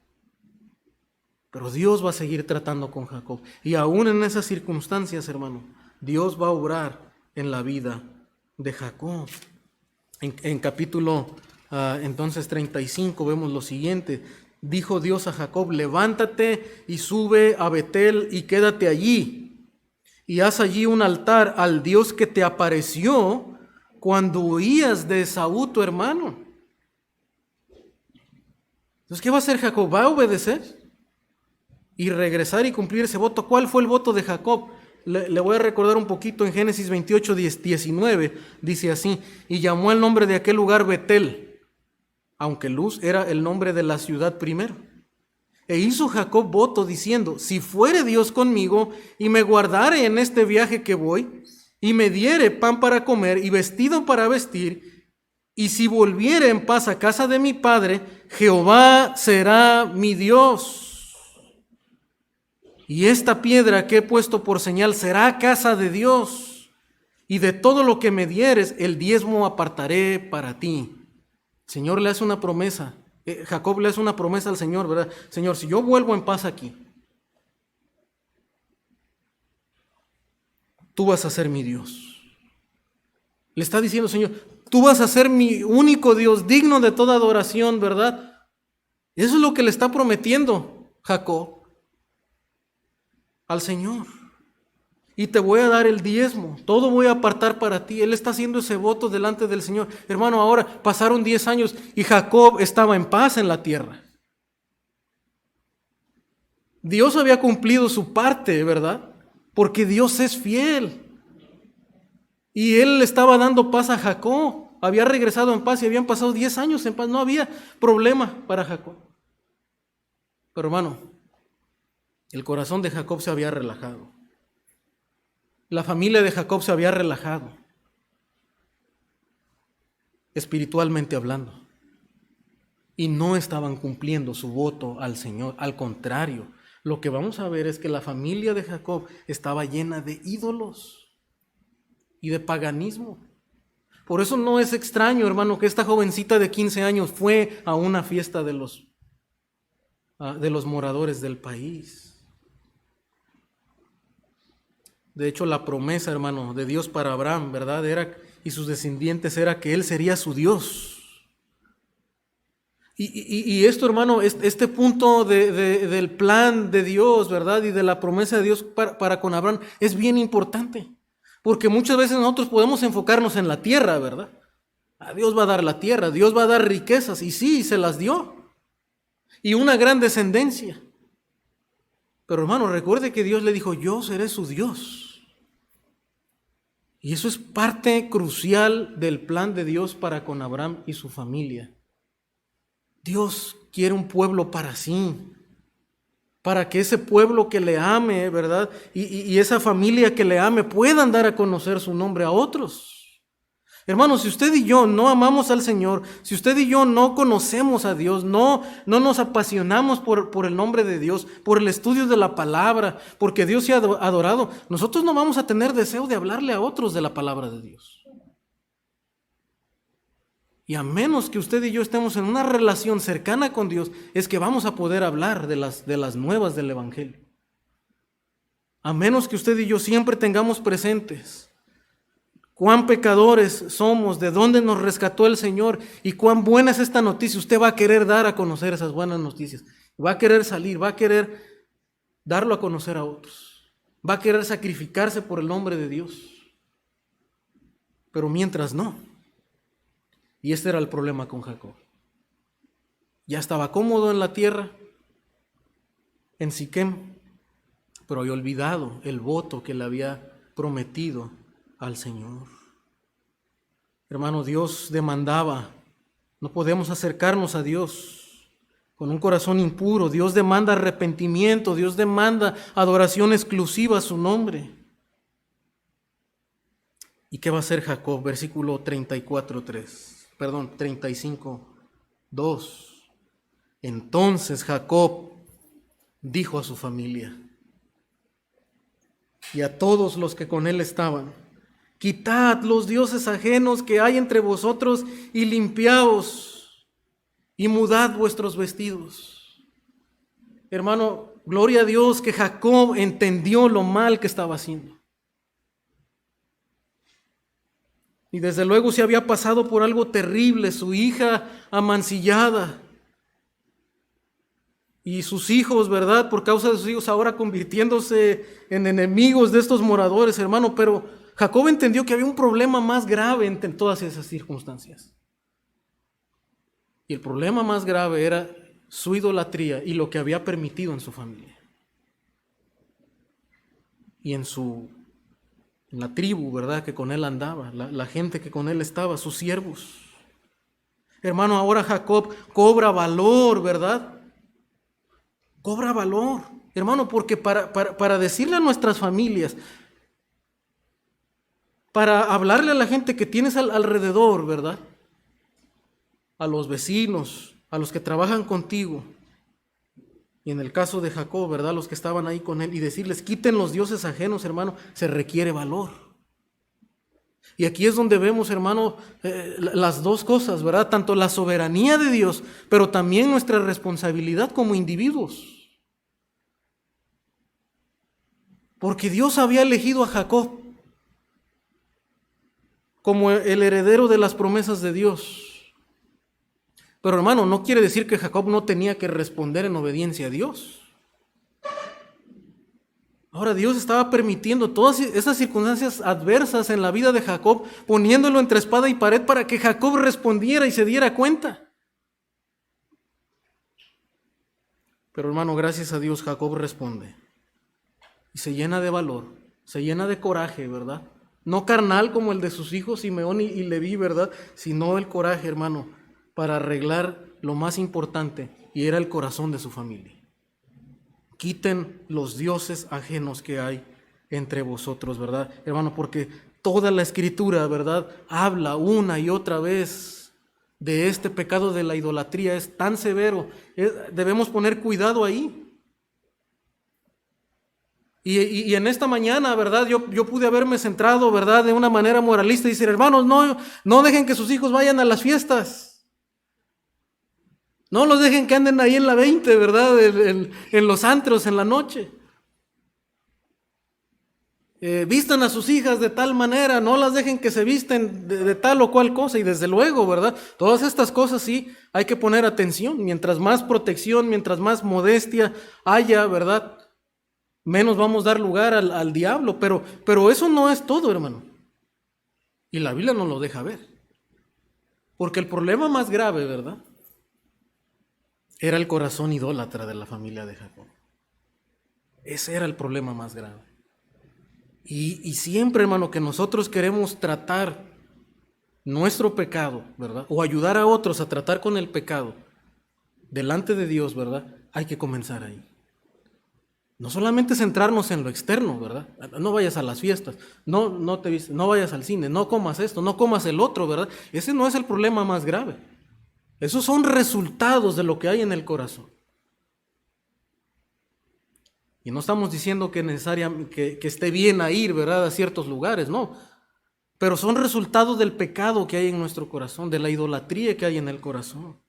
Pero Dios va a seguir tratando con Jacob. Y aún en esas circunstancias, hermano, Dios va a obrar en la vida de Jacob. En capítulo entonces 35 vemos lo siguiente. Dijo Dios a Jacob, levántate y sube a Betel y quédate allí. Y haz allí un altar al Dios que te apareció cuando huías de Esaú tu hermano. Entonces, ¿qué va a hacer Jacob? ¿Va a obedecer? Y regresar y cumplir ese voto. ¿Cuál fue el voto de Jacob? Le voy a recordar un poquito en Génesis 28, 19. Dice así, y llamó el nombre de aquel lugar Betel, aunque Luz era el nombre de la ciudad primero. E hizo Jacob voto diciendo, si fuere Dios conmigo y me guardare en este viaje que voy, y me diere pan para comer y vestido para vestir, y si volviere en paz a casa de mi padre, Jehová será mi Dios. Y esta piedra que he puesto por señal será casa de Dios. Y de todo lo que me dieres, el diezmo apartaré para ti. El Señor le hace una promesa. Jacob le hace una promesa al Señor, ¿verdad? Señor, si yo vuelvo en paz aquí, tú vas a ser mi Dios. Le está diciendo, Señor, tú vas a ser mi único Dios, digno de toda adoración, ¿verdad? Eso es lo que le está prometiendo Jacob al Señor. Y te voy a dar el diezmo, todo voy a apartar para ti. Él está haciendo ese voto delante del Señor. Hermano, ahora pasaron 10 años y Jacob estaba en paz en la tierra. Dios había cumplido su parte, ¿verdad? Porque Dios es fiel. Y Él le estaba dando paz a Jacob. Había regresado en paz y habían pasado 10 años en paz. No había problema para Jacob. Pero hermano, el corazón de Jacob se había relajado. La familia de Jacob se había relajado, espiritualmente hablando, y no estaban cumpliendo su voto al Señor. Al contrario, lo que vamos a ver es que la familia de Jacob estaba llena de ídolos y de paganismo. Por eso no es extraño, hermano, que esta jovencita de 15 años fue a una fiesta de los moradores del país. De hecho, la promesa, hermano, de Dios para Abraham, ¿verdad? Y sus descendientes era que él sería su Dios. Y esto, hermano, este punto del plan de Dios, ¿verdad? Y de la promesa de Dios para con Abraham es bien importante. Porque muchas veces nosotros podemos enfocarnos en la tierra, ¿verdad? Dios va a dar la tierra, Dios va a dar riquezas, y sí, se las dio. Y una gran descendencia. Pero hermano, recuerde que Dios le dijo, yo seré su Dios. Y eso es parte crucial del plan de Dios para con Abraham y su familia. Dios quiere un pueblo para sí, para que ese pueblo que le ame, ¿verdad? Y esa familia que le ame puedan dar a conocer su nombre a otros. Hermanos, si usted y yo no amamos al Señor, si usted y yo no conocemos a Dios, no nos apasionamos por el nombre de Dios, por el estudio de la palabra, porque Dios se ha adorado, nosotros no vamos a tener deseo de hablarle a otros de la palabra de Dios. Y a menos que usted y yo estemos en una relación cercana con Dios, es que vamos a poder hablar de las nuevas del Evangelio. A menos que usted y yo siempre tengamos presentes cuán pecadores somos, de dónde nos rescató el Señor y cuán buena es esta noticia, usted va a querer dar a conocer esas buenas noticias. Va a querer salir, va a querer darlo a conocer a otros. Va a querer sacrificarse por el nombre de Dios. Pero mientras no. Y este era el problema con Jacob. Ya estaba cómodo en la tierra, en Siquem, pero había olvidado el voto que le había prometido al Señor. Hermano, Dios demandaba, no podemos acercarnos a Dios con un corazón impuro. Dios demanda arrepentimiento, Dios demanda adoración exclusiva a su nombre. ¿Y qué va a hacer Jacob? Versículo 35:2. Entonces Jacob dijo a su familia y a todos los que con él estaban: quitad los dioses ajenos que hay entre vosotros y limpiaos y mudad vuestros vestidos. Hermano, gloria a Dios que Jacob entendió lo mal que estaba haciendo. Y desde luego se había pasado por algo terrible, su hija amancillada. Y sus hijos, ¿verdad? Por causa de sus hijos ahora convirtiéndose en enemigos de estos moradores, hermano. Pero Jacob entendió que había un problema más grave en todas esas circunstancias. Y el problema más grave era su idolatría y lo que había permitido en su familia. Y en la tribu, ¿verdad? Que con él andaba, la gente que con él estaba, sus siervos. Hermano, ahora Jacob cobra valor, ¿verdad? Cobra valor, hermano, porque para decirle a nuestras familias, para hablarle a la gente que tienes alrededor, ¿verdad? A los vecinos, a los que trabajan contigo, y en el caso de Jacob, ¿verdad? Los que estaban ahí con él, y decirles, quiten los dioses ajenos, hermano, se requiere valor. Y aquí es donde vemos, hermano, las dos cosas, ¿verdad? Tanto la soberanía de Dios, pero también nuestra responsabilidad como individuos. Porque Dios había elegido a Jacob como el heredero de las promesas de Dios. Pero hermano, no quiere decir que Jacob no tenía que responder en obediencia a Dios. Ahora Dios estaba permitiendo todas esas circunstancias adversas en la vida de Jacob, poniéndolo entre espada y pared para que Jacob respondiera y se diera cuenta. Pero hermano, gracias a Dios Jacob responde. Y se llena de valor, se llena de coraje, ¿verdad? No carnal como el de sus hijos Simeón y Leví, ¿verdad? Sino el coraje, hermano, para arreglar lo más importante, y era el corazón de su familia. Quiten los dioses ajenos que hay entre vosotros, ¿verdad? Hermano, porque toda la Escritura, ¿verdad? Habla una y otra vez de este pecado de la idolatría. Es tan severo, debemos poner cuidado ahí. Y en esta mañana, ¿verdad? Yo pude haberme centrado, ¿verdad? De una manera moralista y decir, hermanos, no dejen que sus hijos vayan a las fiestas. No los dejen que anden ahí en la 20, ¿verdad? En los antros en la noche. Vistan a sus hijas de tal manera, no las dejen que se visten de tal o cual cosa. Y desde luego, ¿verdad? Todas estas cosas sí hay que poner atención. Mientras más protección, mientras más modestia haya, ¿verdad? Menos vamos a dar lugar al diablo. Pero eso no es todo, hermano. Y la Biblia nos lo deja ver. Porque el problema más grave, ¿verdad? Era el corazón idólatra de la familia de Jacob. Ese era el problema más grave. Y siempre, hermano, que nosotros queremos tratar nuestro pecado, ¿verdad? O ayudar a otros a tratar con el pecado delante de Dios, ¿verdad? Hay que comenzar ahí. No solamente centrarnos en lo externo, ¿verdad? No vayas a las fiestas, no vayas al cine, no comas esto, no comas el otro, ¿verdad? Ese no es el problema más grave. Esos son resultados de lo que hay en el corazón. Y no estamos diciendo que necesariamente que esté bien a ir, ¿verdad?, a ciertos lugares, no. Pero son resultados del pecado que hay en nuestro corazón, de la idolatría que hay en el corazón.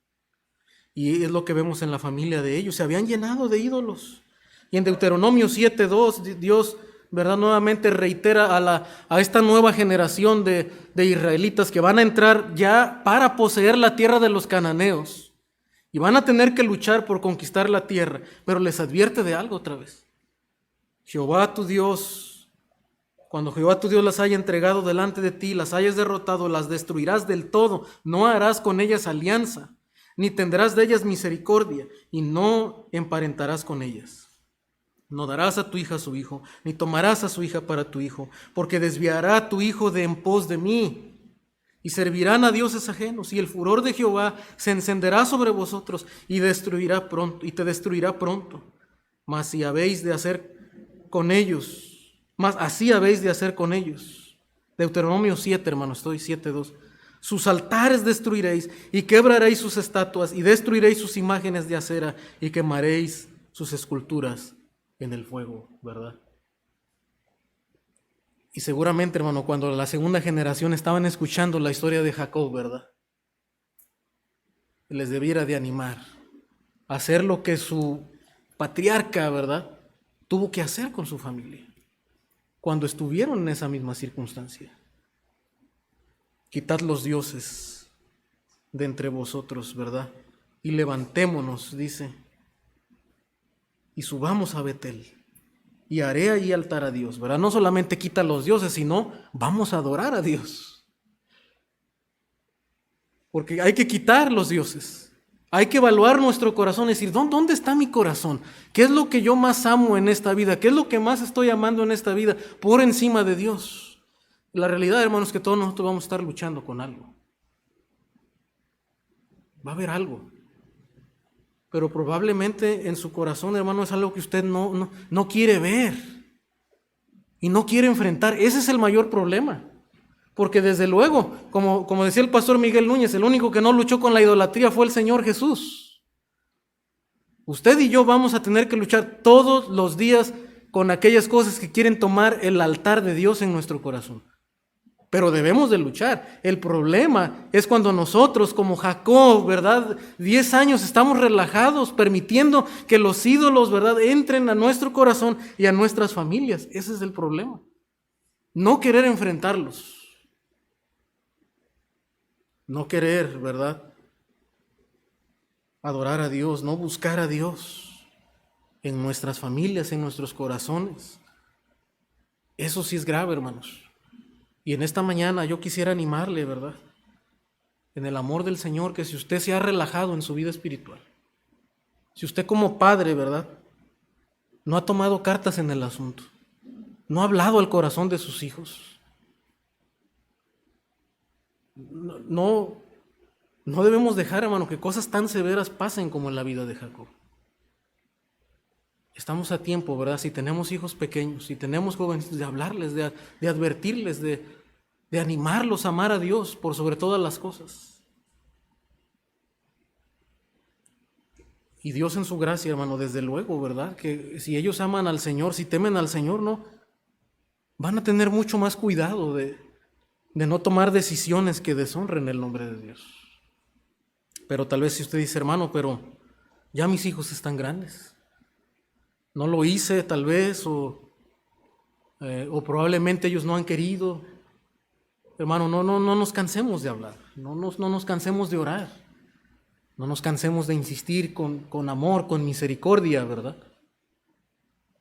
Y es lo que vemos en la familia de ellos. Se habían llenado de ídolos. Y en Deuteronomio 7:2, Dios, ¿verdad?, nuevamente reitera a esta nueva generación de israelitas que van a entrar ya para poseer la tierra de los cananeos. Y van a tener que luchar por conquistar la tierra. Pero les advierte de algo otra vez. Jehová tu Dios, cuando Jehová tu Dios las haya entregado delante de ti, las hayas derrotado, las destruirás del todo, no harás con ellas alianza, ni tendrás de ellas misericordia, y no emparentarás con ellas. No darás a tu hija a su hijo, ni tomarás a su hija para tu hijo, porque desviará a tu hijo de en pos de mí, y servirán a dioses ajenos, y el furor de Jehová se encenderá sobre vosotros, y destruirá pronto, y te destruirá pronto. Mas si habéis de hacer con ellos, más así habéis de hacer con ellos. Deuteronomio 7, hermano, estoy 7:2. Sus altares destruiréis y quebraréis sus estatuas y destruiréis sus imágenes de acera y quemaréis sus esculturas en el fuego, ¿verdad? Y seguramente, hermano, cuando la segunda generación estaban escuchando la historia de Jacob, ¿verdad?, les debiera de animar a hacer lo que su patriarca, ¿verdad?, tuvo que hacer con su familia cuando estuvieron en esa misma circunstancia. Quitad los dioses de entre vosotros, ¿verdad? Y levantémonos, dice, y subamos a Betel, y haré allí altar a Dios, ¿verdad? No solamente quita los dioses, sino vamos a adorar a Dios. Porque hay que quitar los dioses. Hay que evaluar nuestro corazón y decir, ¿dónde está mi corazón? ¿Qué es lo que yo más amo en esta vida? ¿Qué es lo que más estoy amando en esta vida por encima de Dios? La realidad, hermanos, es que todos nosotros vamos a estar luchando con algo. Va a haber algo. Pero probablemente en su corazón, hermano, es algo que usted no quiere ver y no quiere enfrentar. Ese es el mayor problema. Porque desde luego, como decía el pastor Miguel Núñez, el único que no luchó con la idolatría fue el Señor Jesús. Usted y yo vamos a tener que luchar todos los días con aquellas cosas que quieren tomar el altar de Dios en nuestro corazón. Pero debemos de luchar. El problema es cuando nosotros, como Jacob, ¿verdad?, 10 años estamos relajados, permitiendo que los ídolos, ¿verdad?, entren a nuestro corazón y a nuestras familias. Ese es el problema. No querer enfrentarlos. No querer, ¿verdad?, adorar a Dios, no buscar a Dios en nuestras familias, en nuestros corazones. Eso sí es grave, hermanos. Y en esta mañana yo quisiera animarle, ¿verdad?, en el amor del Señor, que si usted se ha relajado en su vida espiritual, si usted como padre, ¿verdad?, no ha tomado cartas en el asunto, no ha hablado al corazón de sus hijos, no debemos dejar, hermano, que cosas tan severas pasen como en la vida de Jacob. Estamos a tiempo, ¿verdad? Si tenemos hijos pequeños, si tenemos jóvenes, de hablarles, de advertirles, de animarlos a amar a Dios por sobre todas las cosas. Y Dios en su gracia, hermano, desde luego, ¿verdad?, que si ellos aman al Señor, si temen al Señor, no, van a tener mucho más cuidado de no tomar decisiones que deshonren el nombre de Dios. Pero tal vez si usted dice, hermano, pero ya mis hijos están grandes, no lo hice tal vez, o o probablemente ellos no han querido. Hermano, no nos cansemos de hablar, no nos cansemos de orar, no nos cansemos de insistir con amor, con misericordia, ¿verdad?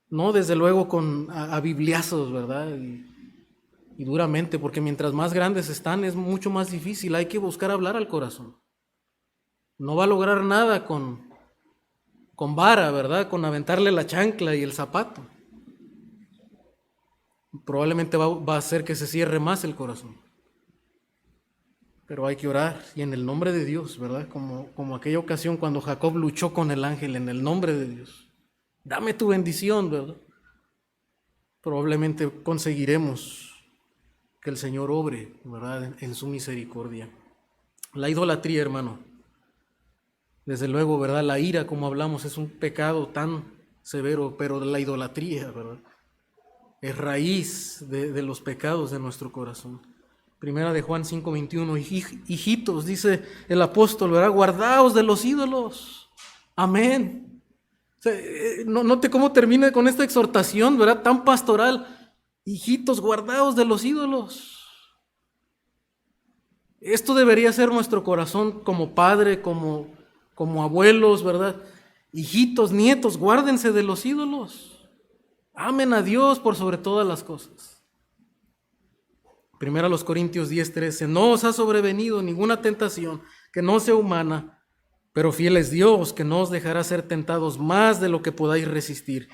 No, desde luego a bibliazos, ¿verdad? Y duramente, porque mientras más grandes están es mucho más difícil, hay que buscar hablar al corazón. No va a lograr nada con vara, ¿verdad? Con aventarle la chancla y el zapato. Probablemente va a hacer que se cierre más el corazón. Pero hay que orar, y en el nombre de Dios, ¿verdad? Como aquella ocasión cuando Jacob luchó con el ángel, en el nombre de Dios. Dame tu bendición, ¿verdad? Probablemente conseguiremos que el Señor obre, ¿verdad? En su misericordia. La idolatría, hermano. Desde luego, ¿verdad? La ira, como hablamos, es un pecado tan severo, pero la idolatría, ¿verdad? Es raíz de los pecados de nuestro corazón. Primera de Juan 5:21, hijitos, dice el apóstol, ¿verdad? Guardaos de los ídolos. Amén. O sea, note cómo termina con esta exhortación, ¿verdad? Tan pastoral. Hijitos, guardaos de los ídolos. Esto debería ser nuestro corazón como padre, como abuelos, ¿verdad? Hijitos, nietos, guárdense de los ídolos. Amen a Dios por sobre todas las cosas. Primero a los Corintios 10:13, no os ha sobrevenido ninguna tentación que no sea humana, pero fiel es Dios, que no os dejará ser tentados más de lo que podáis resistir,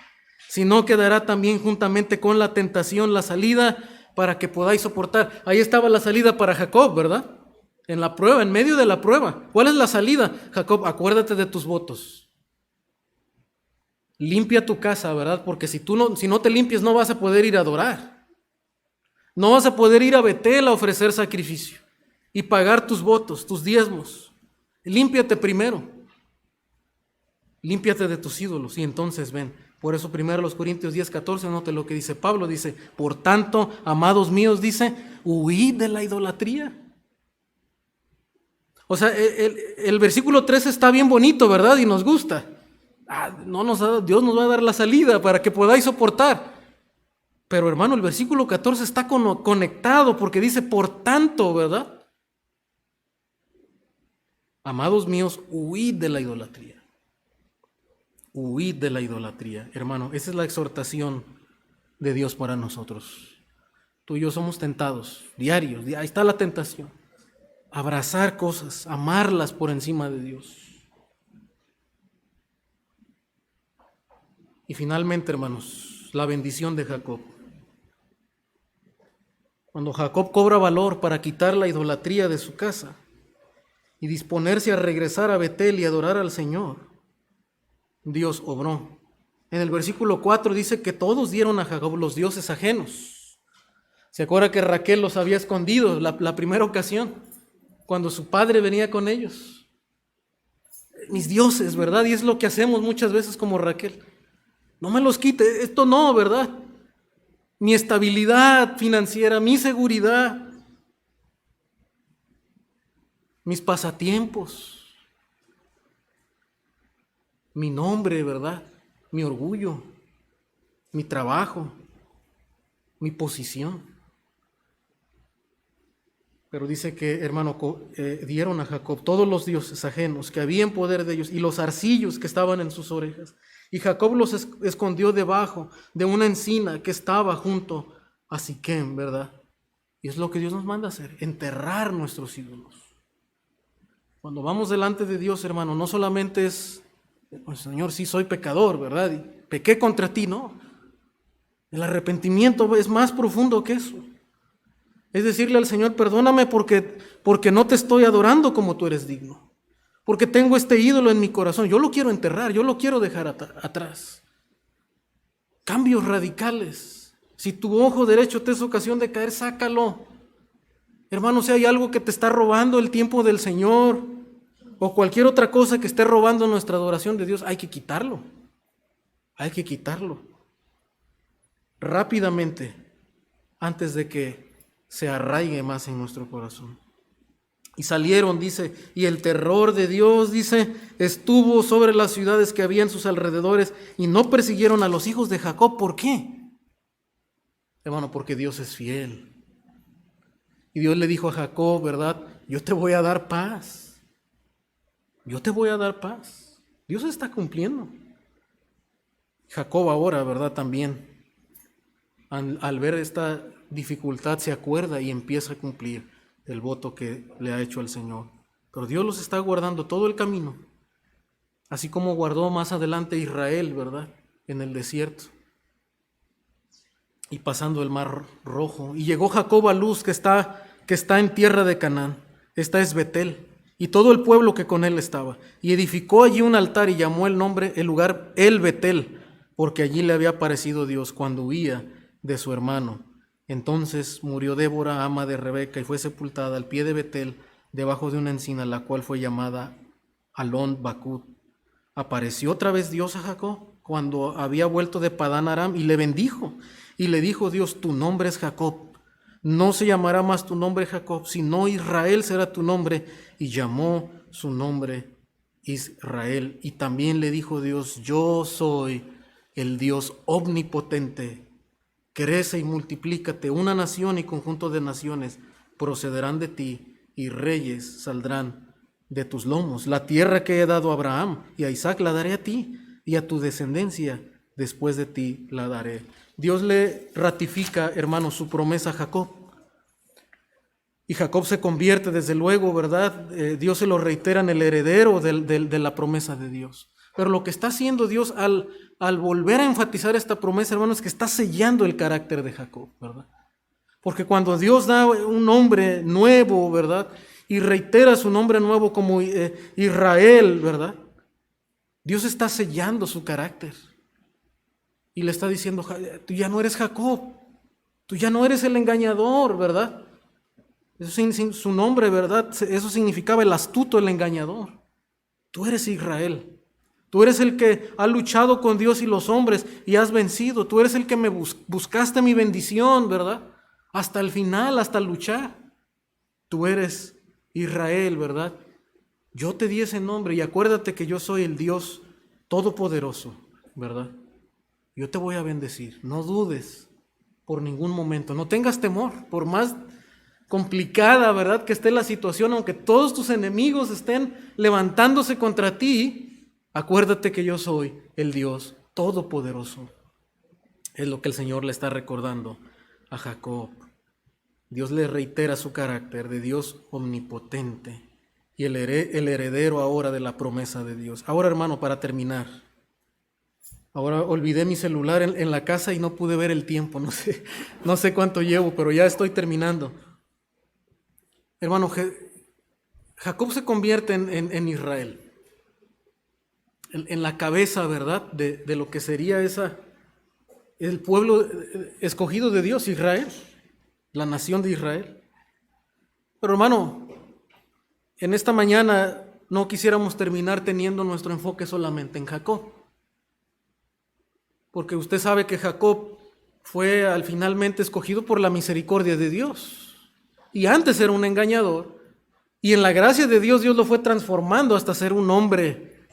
sino que dará también juntamente con la tentación la salida para que podáis soportar. Ahí estaba la salida para Jacob, ¿verdad? En la prueba, en medio de la prueba. ¿Cuál es la salida? Jacob, acuérdate de tus votos. Limpia tu casa, ¿verdad? Porque si no te limpias no vas a poder ir a adorar. No vas a poder ir a Betel a ofrecer sacrificio y pagar tus votos, tus diezmos. Límpiate primero. Límpiate de tus ídolos y entonces ven. Por eso primero los Corintios 10:14, note lo que dice Pablo, dice, por tanto, amados míos, dice, huid de la idolatría. O sea, el versículo 13 está bien bonito, ¿verdad? Y nos gusta. Dios nos va a dar la salida para que podáis soportar. Pero hermano, el versículo 14 está conectado porque dice, por tanto, ¿verdad? Amados míos, huid de la idolatría. Huid de la idolatría. Hermano, esa es la exhortación de Dios para nosotros. Tú y yo somos tentados, diarios, ahí está la tentación. Abrazar cosas, amarlas por encima de Dios. Y finalmente, hermanos, la bendición de Jacob. Cuando Jacob cobra valor para quitar la idolatría de su casa y disponerse a regresar a Betel y adorar al Señor, Dios obró. En el versículo 4 dice que todos dieron a Jacob los dioses ajenos. ¿Se acuerda que Raquel los había escondido la primera ocasión? Cuando su padre venía con ellos. Mis dioses, ¿verdad? Y es lo que hacemos muchas veces como Raquel. No me los quite, esto no, ¿verdad? Mi estabilidad financiera, mi seguridad, mis pasatiempos, mi nombre, ¿verdad? Mi orgullo, mi trabajo, mi posición. Pero dice que, hermano, dieron a Jacob todos los dioses ajenos que había en poder de ellos y los arcillos que estaban en sus orejas. Y Jacob los escondió debajo de una encina que estaba junto a Siquem, ¿verdad? Y es lo que Dios nos manda hacer, enterrar nuestros ídolos. Cuando vamos delante de Dios, hermano, no solamente es, pues, Señor, sí soy pecador, ¿verdad? Y pequé contra ti, no. El arrepentimiento es más profundo que eso. Es decirle al Señor, perdóname porque no te estoy adorando como tú eres digno. Porque tengo este ídolo en mi corazón. Yo lo quiero enterrar, yo lo quiero dejar atrás. Cambios radicales. Si tu ojo derecho te es ocasión de caer, sácalo. Hermano, si hay algo que te está robando el tiempo del Señor o cualquier otra cosa que esté robando nuestra adoración de Dios, hay que quitarlo. Hay que quitarlo. Rápidamente, antes de que se arraigue más en nuestro corazón. Y salieron, dice, y el terror de Dios, dice, estuvo sobre las ciudades que había en sus alrededores y no persiguieron a los hijos de Jacob. ¿Por qué? Hermano, porque Dios es fiel. Y Dios le dijo a Jacob, ¿verdad? Yo te voy a dar paz. Yo te voy a dar paz. Dios está cumpliendo. Jacob ahora, ¿verdad? También, al ver esta dificultad, se acuerda y empieza a cumplir el voto que le ha hecho al Señor. Pero Dios los está guardando todo el camino, así como guardó más adelante Israel, ¿verdad? En el desierto y pasando el mar Rojo. Y llegó Jacob a Luz, que está en tierra de Canaán. Esta es Betel, y todo el pueblo que con él estaba. Y edificó allí un altar y llamó el lugar El Betel, porque allí le había aparecido Dios cuando huía de su hermano. Entonces murió Débora, ama de Rebeca, y fue sepultada al pie de Betel, debajo de una encina, la cual fue llamada Alon Bacut. Apareció otra vez Dios a Jacob cuando había vuelto de Padán Aram, y le bendijo. Y le dijo Dios: tu nombre es Jacob, no se llamará más tu nombre Jacob, sino Israel será tu nombre. Y llamó su nombre Israel. Y también le dijo Dios: yo soy el Dios omnipotente, crece y multiplícate, una nación y conjunto de naciones procederán de ti, y reyes saldrán de tus lomos. La tierra que he dado a Abraham y a Isaac la daré a ti, y a tu descendencia después de ti la daré. Dios le ratifica, hermanos, su promesa a Jacob. Y Jacob se convierte, desde luego, ¿verdad? Dios se lo reitera en el heredero de la promesa de Dios. Pero lo que está haciendo Dios al volver a enfatizar esta promesa, hermanos, es que está sellando el carácter de Jacob, ¿verdad? Porque cuando Dios da un nombre nuevo, ¿verdad? Y reitera su nombre nuevo como Israel, ¿verdad? Dios está sellando su carácter. Y le está diciendo: tú ya no eres Jacob, tú ya no eres el engañador, ¿verdad? Su nombre, ¿verdad? Eso significaba el astuto, el engañador. Tú eres Israel. Tú eres el que ha luchado con Dios y los hombres y has vencido. Tú eres el que me buscaste mi bendición, ¿verdad? Hasta el final, hasta luchar. Tú eres Israel, ¿verdad? Yo te di ese nombre, y acuérdate que yo soy el Dios todopoderoso, ¿verdad? Yo te voy a bendecir. No dudes por ningún momento. No tengas temor, por más complicada, ¿verdad?, que esté la situación, aunque todos tus enemigos estén levantándose contra ti, acuérdate que yo soy el Dios todopoderoso. Es lo que el Señor le está recordando a Jacob. Dios le reitera su carácter de Dios omnipotente y el heredero ahora de la promesa de Dios. Ahora, hermano, para terminar, ahora olvidé mi celular en la casa y no pude ver el tiempo. No sé cuánto llevo, pero ya estoy terminando. Hermano, Jacob se convierte en Israel, en la cabeza, ¿verdad?, de lo que sería el pueblo escogido de Dios, Israel, la nación de Israel. Pero, hermano, en esta mañana no quisiéramos terminar teniendo nuestro enfoque solamente en Jacob, porque usted sabe que Jacob fue finalmente escogido por la misericordia de Dios, y antes era un engañador, y en la gracia de Dios, Dios lo fue transformando hasta ser un hombre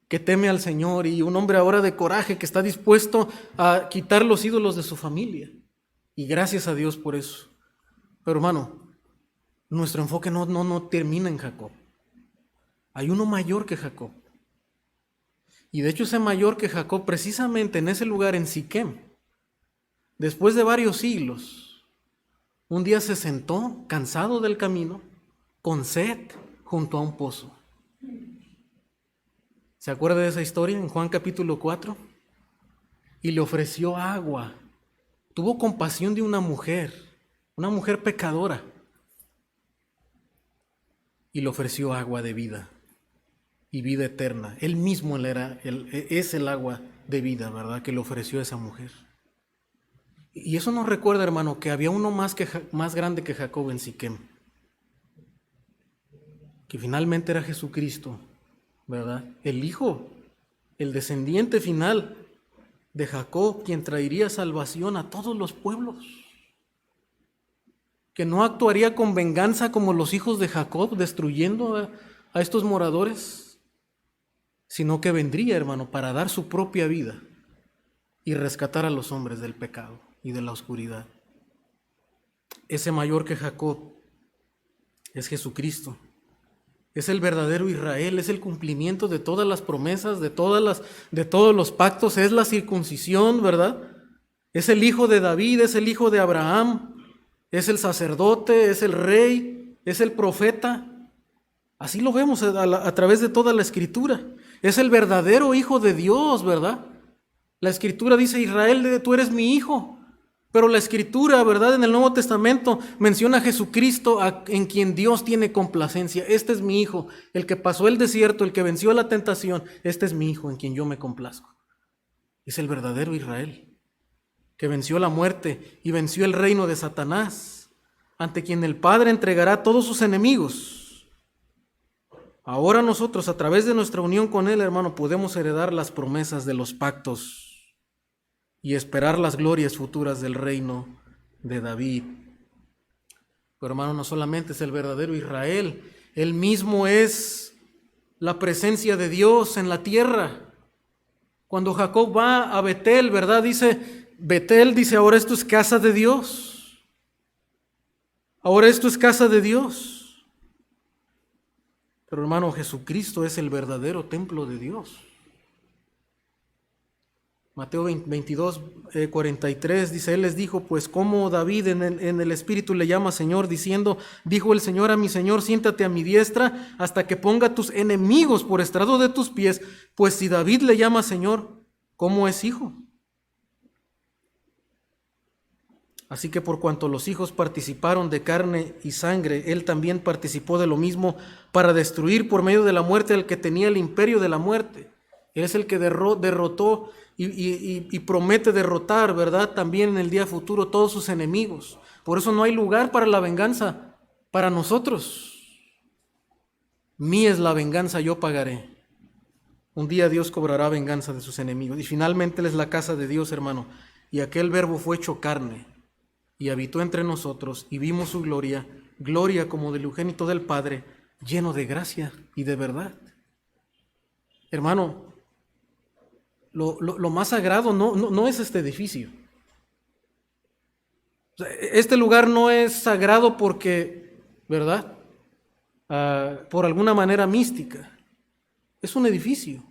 que teme al Señor, y un hombre ahora de coraje, que está dispuesto a quitar los ídolos de su familia, y gracias a Dios por eso. Pero, hermano, nuestro enfoque no termina en Jacob. Hay uno mayor que Jacob. Y de hecho ese mayor que Jacob, precisamente en ese lugar, en Siquem, después de varios siglos, un día se sentó, cansado del camino, con sed, junto a un pozo. ¿Se acuerda de esa historia en Juan capítulo 4? Y le ofreció agua. Tuvo compasión de una mujer pecadora, y le ofreció agua de vida y vida eterna. Él mismo es el agua de vida, ¿verdad?, que le ofreció a esa mujer. Y eso nos recuerda, hermano, que había uno más grande que Jacob en Siquem, que finalmente era Jesucristo, ¿verdad? El hijo, el descendiente final de Jacob, quien traería salvación a todos los pueblos, que no actuaría con venganza como los hijos de Jacob, destruyendo a estos moradores, sino que vendría, hermano, para dar su propia vida y rescatar a los hombres del pecado. y de la oscuridad. Ese mayor que Jacob es Jesucristo. Es el verdadero Israel, es el cumplimiento de todas las promesas, de todos los pactos, es la circuncisión, ¿verdad? Es el hijo de David, es el hijo de Abraham, es el sacerdote, es el rey, es el profeta. Así lo vemos a través de toda la Escritura. Es el verdadero Hijo de Dios, ¿verdad? La Escritura dice: Israel, tú eres mi hijo. Pero la Escritura, ¿verdad?, en el Nuevo Testamento menciona a Jesucristo, en quien Dios tiene complacencia. Este es mi hijo, el que pasó el desierto, el que venció la tentación. Este es mi hijo, en quien yo me complazco. Es el verdadero Israel, que venció la muerte y venció el reino de Satanás, ante quien el Padre entregará a todos sus enemigos. Ahora nosotros, a través de nuestra unión con Él, hermano, podemos heredar las promesas de los pactos y esperar las glorias futuras del reino de David. Pero hermano, no solamente es el verdadero Israel, Él mismo es la presencia de Dios en la tierra. Cuando Jacob va a Betel, ¿verdad? Betel dice: ahora esto es casa de Dios. Ahora esto es casa de Dios. Pero hermano, Jesucristo es el verdadero templo de Dios. Mateo 22, 43 dice: Él les dijo, pues como David en el Espíritu le llama Señor, diciendo: dijo el Señor a mi Señor, siéntate a mi diestra hasta que ponga tus enemigos por estrado de tus pies. Pues si David le llama Señor, ¿cómo es hijo? Así que por cuanto los hijos participaron de carne y sangre, Él también participó de lo mismo, para destruir por medio de la muerte al que tenía el imperio de la muerte. Él es el que derrotó y promete derrotar, ¿verdad?, también en el día futuro todos sus enemigos. Por eso no hay lugar para la venganza para nosotros. Mía es la venganza, yo pagaré. Un día Dios cobrará venganza de sus enemigos. Y finalmente Él es la casa de Dios, hermano. Y aquel Verbo fue hecho carne y habitó entre nosotros, y vimos su gloria, gloria como del unigénito del Padre, lleno de gracia y de verdad. Hermano, lo más sagrado no es este edificio. Este lugar no es sagrado porque, ¿verdad?, por alguna manera mística. Es un edificio.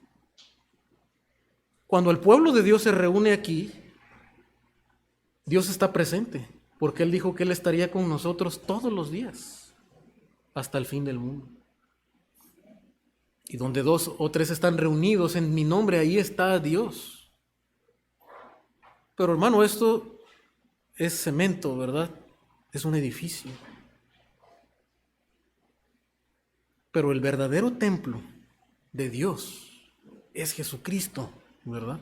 Cuando el pueblo de Dios se reúne aquí, Dios está presente, porque Él dijo que Él estaría con nosotros todos los días, hasta el fin del mundo. Y donde 2 o 3 están reunidos en mi nombre, ahí está Dios. Pero hermano, esto es cemento, ¿verdad? Es un edificio. Pero el verdadero templo de Dios es Jesucristo, ¿verdad?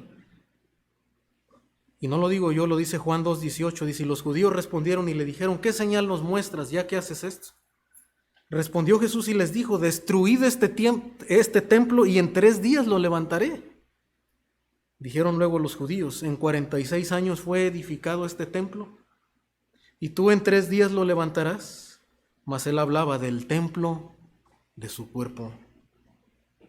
Y no lo digo yo, lo dice Juan 2:18, dice: y los judíos respondieron y le dijeron: ¿qué señal nos muestras, ya que haces esto? Respondió Jesús y les dijo: destruid este templo y en 3 días lo levantaré. Dijeron luego los judíos: en 46 años fue edificado este templo, y tú en 3 días lo levantarás. Mas él hablaba del templo de su cuerpo.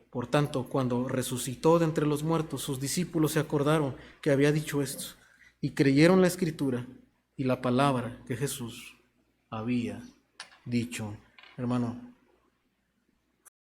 Por tanto, cuando resucitó de entre los muertos, sus discípulos se acordaron que había dicho esto, y creyeron la Escritura y la palabra que Jesús había dicho. Hermano,